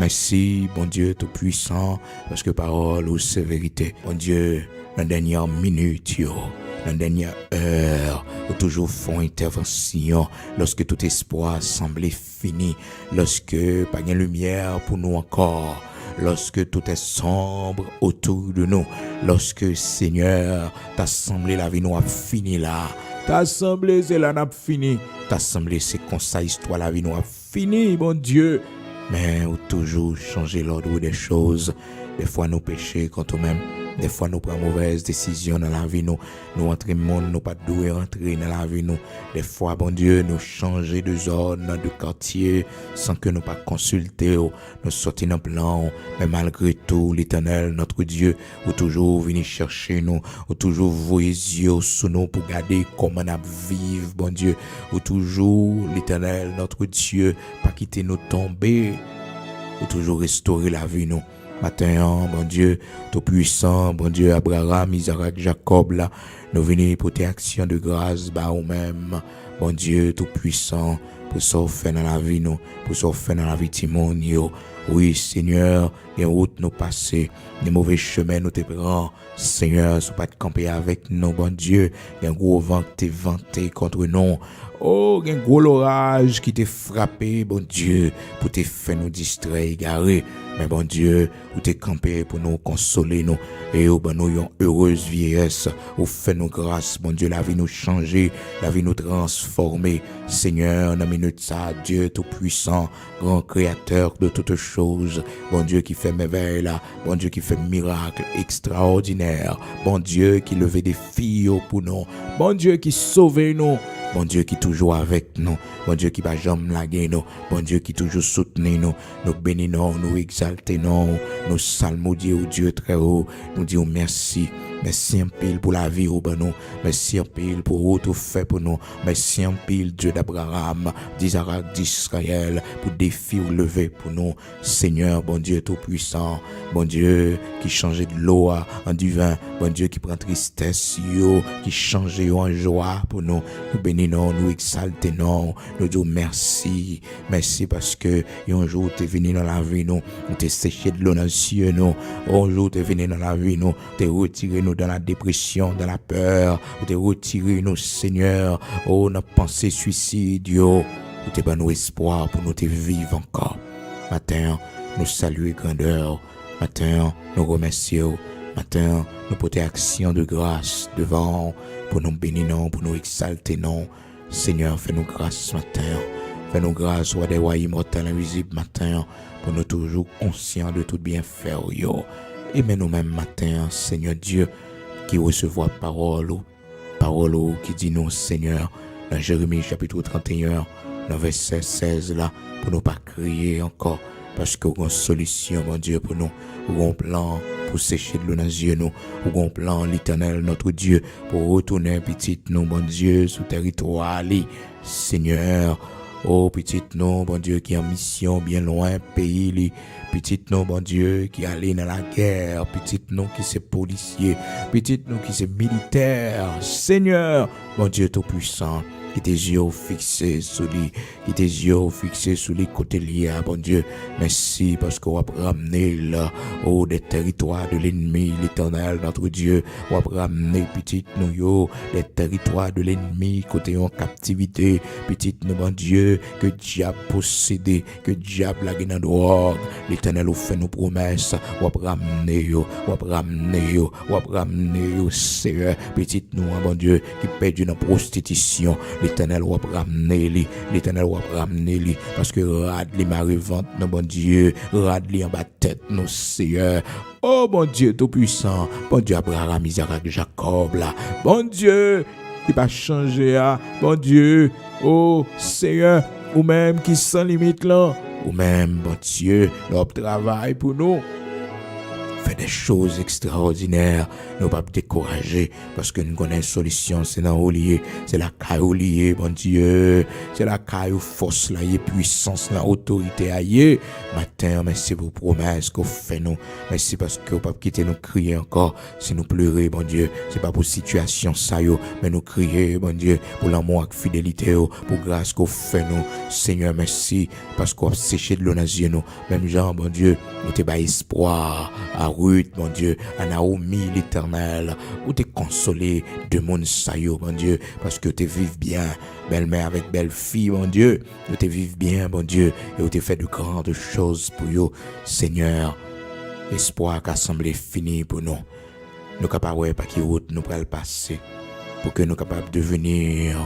Merci, bon Dieu, tout puissant, parce que parole, c'est vérité. Bon Dieu, dans la dernière minute, dans la dernière heure, nous toujours font intervention lorsque tout espoir semblait fini, lorsque pas de lumière pour nous encore, lorsque tout est sombre autour de nous, lorsque Seigneur, t'as semblé la vie nous a fini là, t'as semblé c'est là n'a fini, t'as semblé c'est comme ça histoire la vie nous a fini, bon Dieu, mais ou toujours changer l'ordre des choses, des fois nous péchés contre nous-mêmes. Des fois, nous prenons mauvaise décision dans la vie, nous entrons dans le monde, nous pas doués rentrer dans la vie, nous. Des fois, bon Dieu, nous changer de zone, de quartier, sans que nous pas consulter, nous sortir dans le plan, mais malgré tout, l'Éternel, notre Dieu, ou toujours venir chercher nous, ou toujours voyer les yeux sous nous pour garder comment on vivre, bon Dieu, ou toujours, l'Éternel, notre Dieu, pas quitter nous tomber, ou toujours restaurer la vie, nous. Matin, bon Dieu, tout puissant, bon Dieu, Abraham, Isaac, Jacob, là, nous venons pour tes actions de grâce, bah, ou même, bon Dieu, tout puissant, pour ça faire dans la vie, nous, pour ça faire dans la vie de mon yo. Oui, Seigneur, les routes nous passer, les mauvais chemins nous te prend. Seigneur, sois pas de camper avec nous, bon Dieu, il y a un gros vent qui t'est vanté contre nous. Oh, il y a un gros orage qui t'est frappé, bon Dieu, pour te faire nous distraire, égarer. Mais bon Dieu, ou t'es campé pour nous consoler, nous, et ou ben nous une heureuse vieillesse, ou fait nous grâce, bon Dieu, la vie nous changer, la vie nous transformer. Seigneur, dans minute ça, Dieu tout-puissant, grand créateur de toutes choses, bon Dieu qui fait merveille là, bon Dieu qui fait miracle extraordinaire, bon Dieu qui levait des filles pour nous, bon Dieu qui sauvait nous, bon Dieu qui toujours avec nous, bon Dieu qui va jamais laguer nous, bon Dieu qui toujours soutenir nous, nous bénissons, nous exaltons, nous salmodions au Dieu très haut, nous disons merci. Merci en pile pour la vie au nous. Merci en pile pour tout fait pour nous. Merci en pile Dieu d'Abraham, d'Isaac, d'Israël, pour défi ou lever pour nous. Seigneur, bon Dieu tout puissant, bon Dieu qui changeait de l'eau en du vin, bon Dieu qui prend tristesse, qui changeait en joie pour nous. Nous bénissons, nous exaltons, nous disons merci. Merci parce que un jour tu es venu dans la vie, nous t'es séché de l'eau dans les yeux, nous. Un jour tu es venu dans la vie, nous t'es retiré nous dans la dépression, dans la peur, ou te retirer nous, Seigneur, oh, nos pensées suicides, ou te ban nous espoir pour nous te vivre encore. Matin, nous saluer grandeur. Matin, nous remercions. Matin, nous porter action de grâce devant, pour nous bénir, pour nous exalter, non. Seigneur, fais-nous grâce matin. Fais-nous grâce, roi des rois immortels, invisibles, matin, pour nous toujours conscients de tout bienfait, yo. Et mais nous-mêmes matin, Seigneur Dieu, qui recevons parole qui dit nous, Seigneur, dans Jérémie chapitre 31, dans verset 16 là, pour nous pas crier encore, parce qu'on a une solution, mon Dieu, pour nous, on a un plan pour sécher de l'eau dans les yeux, nous, on a un plan, l'Éternel, notre Dieu, pour retourner petit nous, mon Dieu, sous territoire, Seigneur. Oh, petite nous, bon Dieu, qui est en mission bien loin, pays, petite nous, bon Dieu, qui est allé dans la guerre, petite nous qui c'est policier, petite nous qui c'est militaire, Seigneur, bon Dieu tout-puissant, qui tes yeux fixés sur lui, qui tes yeux fixés sur les côtés liés, bon Dieu, merci parce qu'on va ramener là, oh, des territoires de l'ennemi, l'Éternel, notre Dieu, on va ramener, petite nous, yo, des territoires de l'ennemi, côté en captivité, petite nous, bon Dieu, que diable possédé, que diable la gueule dehors, l'Éternel nous fait nos promesses, on va ramener, yo, on va ramener, yo, on va ramener, yo, Seigneur, petite nous, bon Dieu, qui perd dans la prostitution, l'Éternel va ramener lui, l'Éternel va ramener lui, parce que rad les marivante, non bon Dieu, rad les en bas tête, non Seigneur. Oh bon Dieu tout-puissant, bon Dieu Abraham, Isaac, Jacob là, bon Dieu, qui va changer, bon Dieu, oh Seigneur, ou même qui sans limite là, ou même bon Dieu, notre travail pour nous. Fait des choses extraordinaires, nous pas décourager parce que nous connaissons une solution, c'est dans lié, c'est la caillou lié, bon Dieu, c'est la caillou force là, y puissance là, autorité aïe. Matin, merci pour promesses qu'on fait nous, merci parce que vous pas quitter nous crier encore, si nous pleurer, bon Dieu, c'est pas pour situation ça yo, mais nous crier, bon Dieu, pour l'amour et fidélité, pour grâce qu'on fait nous, Seigneur, merci parce qu'on a séché de l'eau dans les yeux nous, même genre, bon Dieu, nous te bas espoir. Ruth, mon Dieu, à Naomi, l'Éternel, où t'es consolé de mon saillot, mon Dieu, parce que t'es vive bien, belle-mère avec belle-fille, mon Dieu, où t'es vive bien, mon Dieu, et où t'es fait de grandes choses pour vous, Seigneur, espoir qu'a semblé fini pour nous. Nous capables pas qui route nous pourrait le passer, pour que nous capables de devenir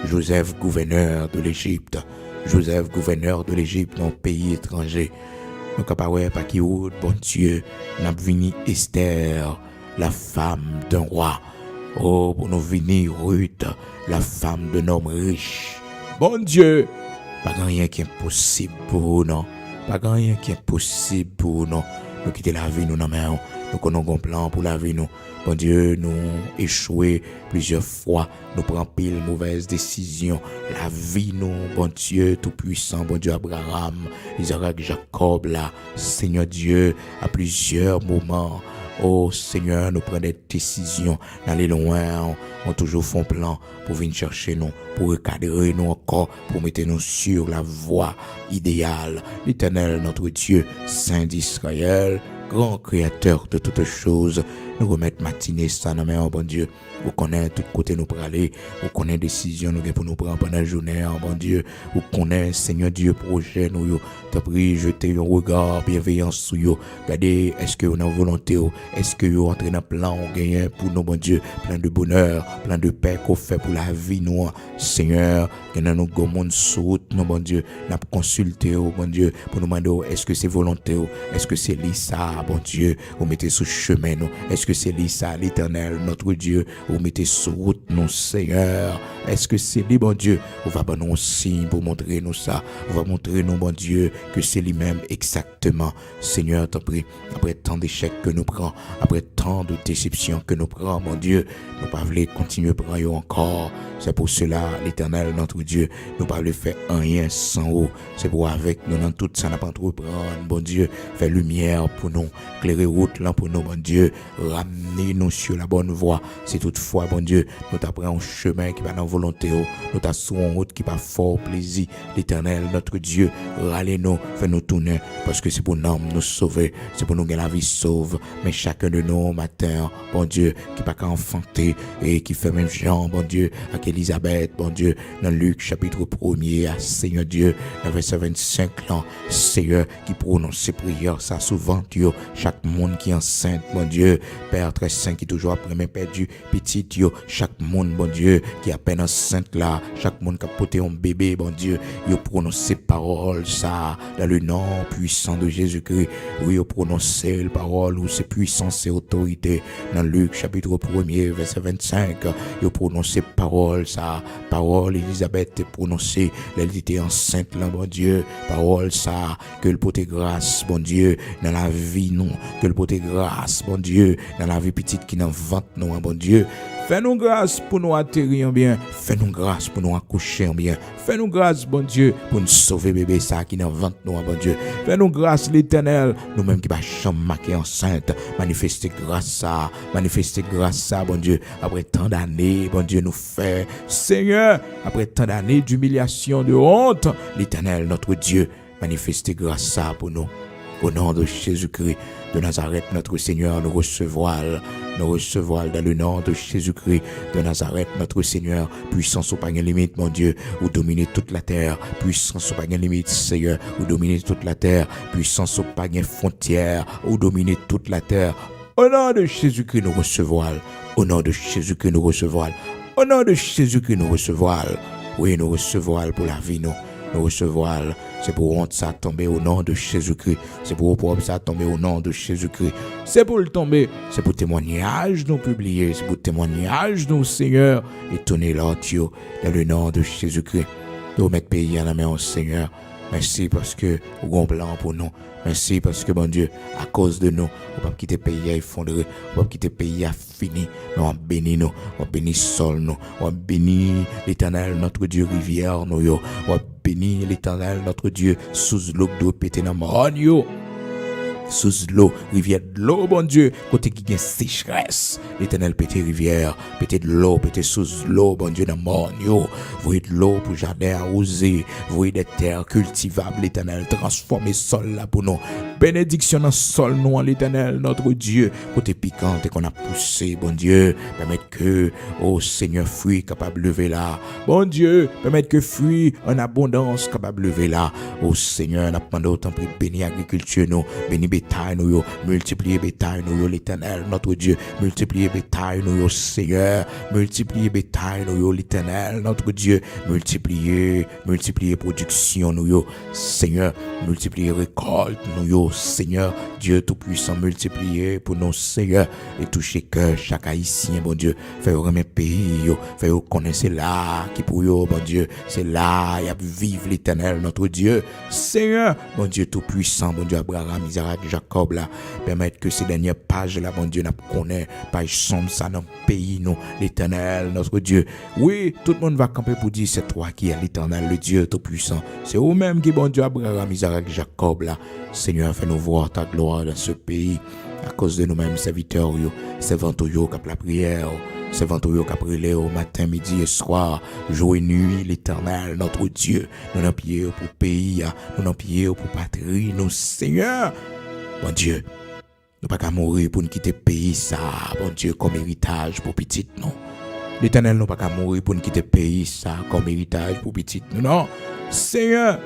Joseph, gouverneur de l'Égypte, Joseph, gouverneur de l'Égypte dans le pays étranger. Nous capables pas qui route, bon Dieu, n'a venu Esther, la femme d'un roi. Oh, pour nous venir, Ruth, la femme d'un homme riche. Bon Dieu, pas rien qui est impossible pour nous, non. Pas rien qui est impossible pour nous. Nous quitter la vie, nous, non, mais nous connaissons un plan pour la vie, nous. Bon Dieu, nous échoué plusieurs fois. Nous prenons pile mauvaise décision. La vie, nous, bon Dieu, tout-puissant, bon Dieu, Abraham, Isaac, Jacob, là, Seigneur Dieu, à plusieurs moments. Oh Seigneur, nous prenons des décisions d'aller loin, on toujours font plan pour venir chercher nous, pour recadrer nous encore, pour mettre nous sur la voie idéale. L'Éternel, notre Dieu, Saint d'Israël, grand créateur de toutes choses, nous remettre matinée ça dans main, bon Dieu. Vous connaissez tout côté nous pour aller, vous connaissez décision nous pour nous prendre pendant la journée, bon Dieu. Vous connaissez Seigneur Dieu projet nous, t'as pris jeter un regard bienveillant sur vous. Regardez, est-ce que vous avez volonté, est-ce que vous entrez dans plan on gagne pour nous, bon Dieu, plein de bonheur, plein de paix qu'on fait pour la vie nous, Seigneur. Que nous gommons sur route, nous, bon Dieu, n'a consulté, bon Dieu, pour nous demander est-ce que c'est volonté, est-ce que c'est ça, bon Dieu, vous mettez sur chemin nous, est-ce que c'est ça, l'Éternel, notre Dieu, vous mettez sur route nous, Seigneur, est-ce que c'est lui, bon Dieu, on va nous un signe pour montrer nous ça, on va montrer nous, bon Dieu, que c'est lui-même exactement, Seigneur, t'en prie, après tant d'échecs que nous prenons, après tant de déceptions que nous prenons, mon Dieu, nous pas voulons continuer à prendre encore, c'est pour cela, l'Éternel, notre Dieu, nous pas voulons faire rien sans eau, c'est pour avec nous dans tout ça, n'a pas trop prendre, bon Dieu, faire lumière pour nous, éclairer route là pour nous, bon Dieu, ramener nous sur la bonne voie, c'est toutefois, bon Dieu, nous t'apprenons un chemin qui va dans volonté, nous t'assurons une route qui va fort plaisir, l'Éternel, notre Dieu, râlez-nous, fais-nous tourner, parce que c'est pour nous sauver, c'est pour nous gagner la vie sauve, mais chacun de nous, matin, bon Dieu, qui pas qu'à enfanter, et qui fait même genre, bon Dieu, avec Élisabeth, bon Dieu, dans Luc, chapitre 1er, à Seigneur Dieu, dans verset 25 ans, Seigneur, qui prononce ses prières, ça souvent, Dieu, chaque monde qui est enceinte, bon Dieu, Père très saint, qui toujours après même perdu, petit Dieu, chaque monde, bon Dieu, qui est à peine enceinte là, chaque monde qui a porté un bébé, bon Dieu, il prononce ces paroles, ça, dans le nom puissant de Jésus-Christ, oui, il prononce les paroles, ou ses puissances et autorités, dans Luc, chapitre 1er, verset 25, il prononce ces paroles, ça, parole, Élisabeth est prononcée, elle était enceinte là, bon Dieu, parole, ça, que le porte grâce, bon Dieu, dans la vie, non, que le porte grâce, bon Dieu, dans la vie petite qui n'en vente, non, bon Dieu, fais-nous grâce pour nous atterrir en bien, fais-nous grâce pour nous accoucher en bien, fais-nous grâce, bon Dieu, pour nous sauver bébé ça qui n'en vente, non, bon Dieu, fais-nous grâce, l'Éternel, nous-mêmes qui va chambre marquée enceinte, manifester grâce ça, bon Dieu, après tant d'années, bon Dieu, nous fait, Seigneur, après tant d'années d'humiliation, de honte, l'Éternel, notre Dieu, manifester grâce ça pour nous. Au nom de Jésus-Christ de Nazareth, notre Seigneur, nous recevons dans le nom de Jésus-Christ de Nazareth, notre Seigneur, puissance au pas de limite, mon Dieu, vous dominez toute la terre, puissance au pas de limite, Seigneur, vous dominez toute la terre, puissance au pas de frontières, vous dominez toute la terre. Au nom de Jésus-Christ, nous recevons. Au nom de Jésus-Christ, nous recevons. Au nom de Jésus-Christ, nous recevons. Oui, nous recevons pour la vie, nous recevons. C'est pour honte ça tomber au nom de Jésus-Christ. C'est pour propre ça tomber au nom de Jésus-Christ. C'est pour le tomber. C'est pour témoignage nous publier. C'est pour témoignage nous, Seigneur. Étonner leur Dieu dans le nom de Jésus-Christ. Nous mettre pays à la main au Seigneur. Merci parce que vous avez un plan pour nous. Merci parce que, bon Dieu, à cause de nous, on va pas quitter le pays à effondrer, on va pas quitter le pays à fini. Nous on bénit nous, on bénit sol nous, on bénit l'Éternel, notre Dieu, rivière nous, on bénit l'Éternel, notre Dieu, sous l'eau de péter dans le sous l'eau, rivière de l'eau, bon Dieu, côté qui gagne sécheresse, l'Éternel pété rivière, pété de l'eau, pété sous l'eau, bon Dieu, dans mon voyez de l'eau pour jardin arrosé, voyez des terres cultivables, l'Éternel, transformer sol là pour nous, bénédiction dans sol nous, l'Éternel, notre Dieu, côté piquant et qu'on a poussé, bon Dieu, permettre que, oh Seigneur, fruit capable de lever là, bon Dieu, permettre que fruit en abondance capable de lever là, oh Seigneur, n'a pas d'autant pris béni agriculture nous, béni bétail nous yo, multiplier bétail nous yo, l'Éternel, notre Dieu, multiplier bétail nous yo, Seigneur, multiplier bétail nous yo, l'Éternel, notre Dieu, multiplier production nous yo, Seigneur, multiplier récolte nous yo, Seigneur, Dieu Tout-Puissant, multiplier pour nos Seigneur, et toucher cœur chaque haïtien, bon Dieu, faire remettre pays yo, faire connaître c'est là qui pour yo, bon Dieu, c'est là, y a vivre l'Éternel, notre Dieu, Seigneur, bon Dieu Tout-Puissant, bon Dieu, Abraham, Isaac, Jacob, là, permettre que ces dernières pages, là, bon Dieu, n'a connaît, page sombre, ça, dans le pays, nous, l'Éternel, notre Dieu. Oui, tout le monde va camper pour dire, c'est toi qui es l'Éternel, le Dieu Tout-Puissant. C'est vous-même qui, bon Dieu, Abraham, Isaac, Jacob, là. Seigneur, fais-nous voir ta gloire dans ce pays, à cause de nous-mêmes, serviteurs, servants, yo, cap la prière, servants, yo, cap relais, au matin, midi et soir, jour et nuit, l'Éternel, notre Dieu. Nous n'en prions pour pays, nous n'en prions pour patrie, nous, Seigneur. Bon Dieu, nous pas qu'à mourir pour nous quitter le pays, ça, bon Dieu, comme héritage pour petit, non. L'Éternel, nous pas qu'à mourir pour nous quitter le pays, ça, comme héritage pour petit, non. Seigneur,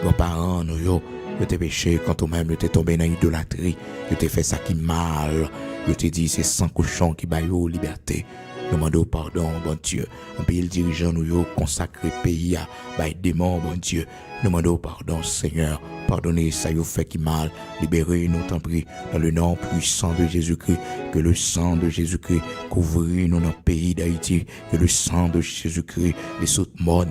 nos parents, nous, yo t'es péché quand toi-même, yo t'es tombé dans l'idolâtrie, yo t'es fait ça qui mal, yo t'es dit, c'est sans cochon qui baille aux liberté. Nous demandons pardon, bon Dieu. Un pays le dirigeant, nous yo consacré pays à bail démon, bon Dieu. Nous demandons pardon, Seigneur. Pardonnez ça yo fait qui mal. Libérez-nous, t'en prie, dans le nom puissant de Jésus-Christ. Que le sang de Jésus-Christ couvre nous dans le pays d'Haïti. Que le sang de Jésus-Christ les sautes morts.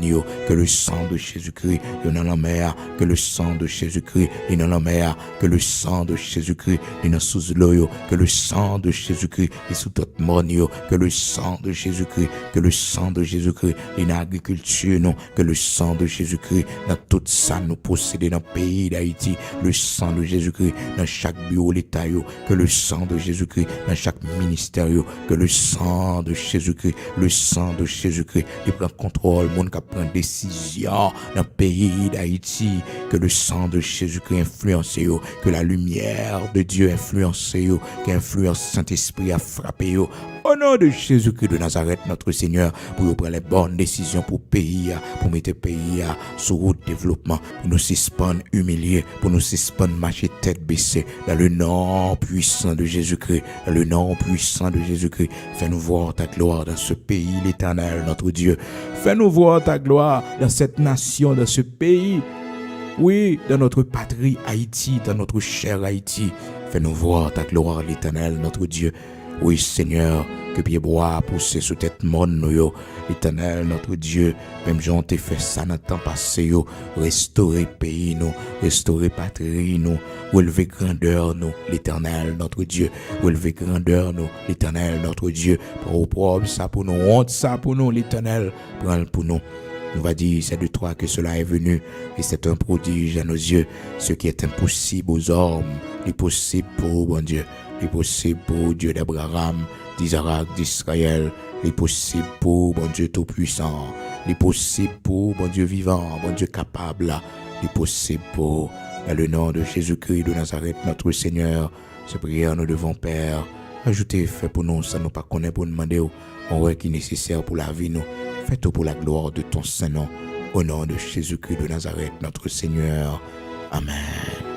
Que le sang de Jésus-Christ est dans la mer. Que le sang de Jésus-Christ est dans la mer. Que le sang de Jésus-Christ est dans sous l'eau. Que le sang de Jésus-Christ est sous toute mort. Que le sang de Jésus-Christ, que le sang de Jésus-Christ est dans l'agriculture, non. Que le sang de Jésus-Christ dans tout ça nous posséder dans le pays d'Haïti. Le sang de Jésus-Christ dans chaque bureau l'État. Que le sang de Jésus-Christ dans chaque ministère. Que le sang de Jésus-Christ, le sang de Jésus-Christ, il prend contrôle, le monde qui prend décision dans le pays d'Haïti. Que le sang de Jésus-Christ influence, que la lumière de Dieu influence, que l'influence Saint-Esprit a frappé. Au nom de Jésus-Christ de Nazareth, notre Seigneur, pour prendre les bonnes décisions pour le pays, pour mettre le pays sur route de développement, pour nous suspendre humiliés, pour nous suspendre marcher tête baissée, dans le nom puissant de Jésus-Christ, dans le nom puissant de Jésus-Christ. Fais-nous voir ta gloire dans ce pays, l'Éternel, notre Dieu. Fais-nous voir ta gloire dans cette nation, dans ce pays. Oui, dans notre patrie Haïti, dans notre cher Haïti. Fais-nous voir ta gloire, l'Éternel, notre Dieu. Oui, Seigneur, que pied bois poussé sous tête monde nous, l'Éternel, notre Dieu, même Jean t'ai fait ça dans le temps passé, restaurer pays nous, restaurer patrie nous, relever grandeur nous, l'Éternel, notre Dieu, relever grandeur nous, l'Éternel, notre Dieu, pour ça pour nous, honte ça pour nous, l'Éternel, prends-le pour nous. Nous va dire, c'est de toi que cela est venu, et c'est un prodige à nos yeux. Ce qui est impossible aux hommes, est possible pour bon Dieu, est possible pour Dieu d'Abraham, d'Isaac, d'Israël, est possible pour bon Dieu tout-puissant, est possible pour bon Dieu vivant, bon Dieu capable, est possible pour, dans le nom de Jésus-Christ de Nazareth, notre Seigneur, ce prière nous devons, Père, ajoutez, fait pour nous, ça nous pas connaît pour demander, on voit qui est nécessaire pour la vie, nous. Fais tout pour la gloire de ton Saint-Nom, au nom de Jésus-Christ de Nazareth, notre Seigneur. Amen.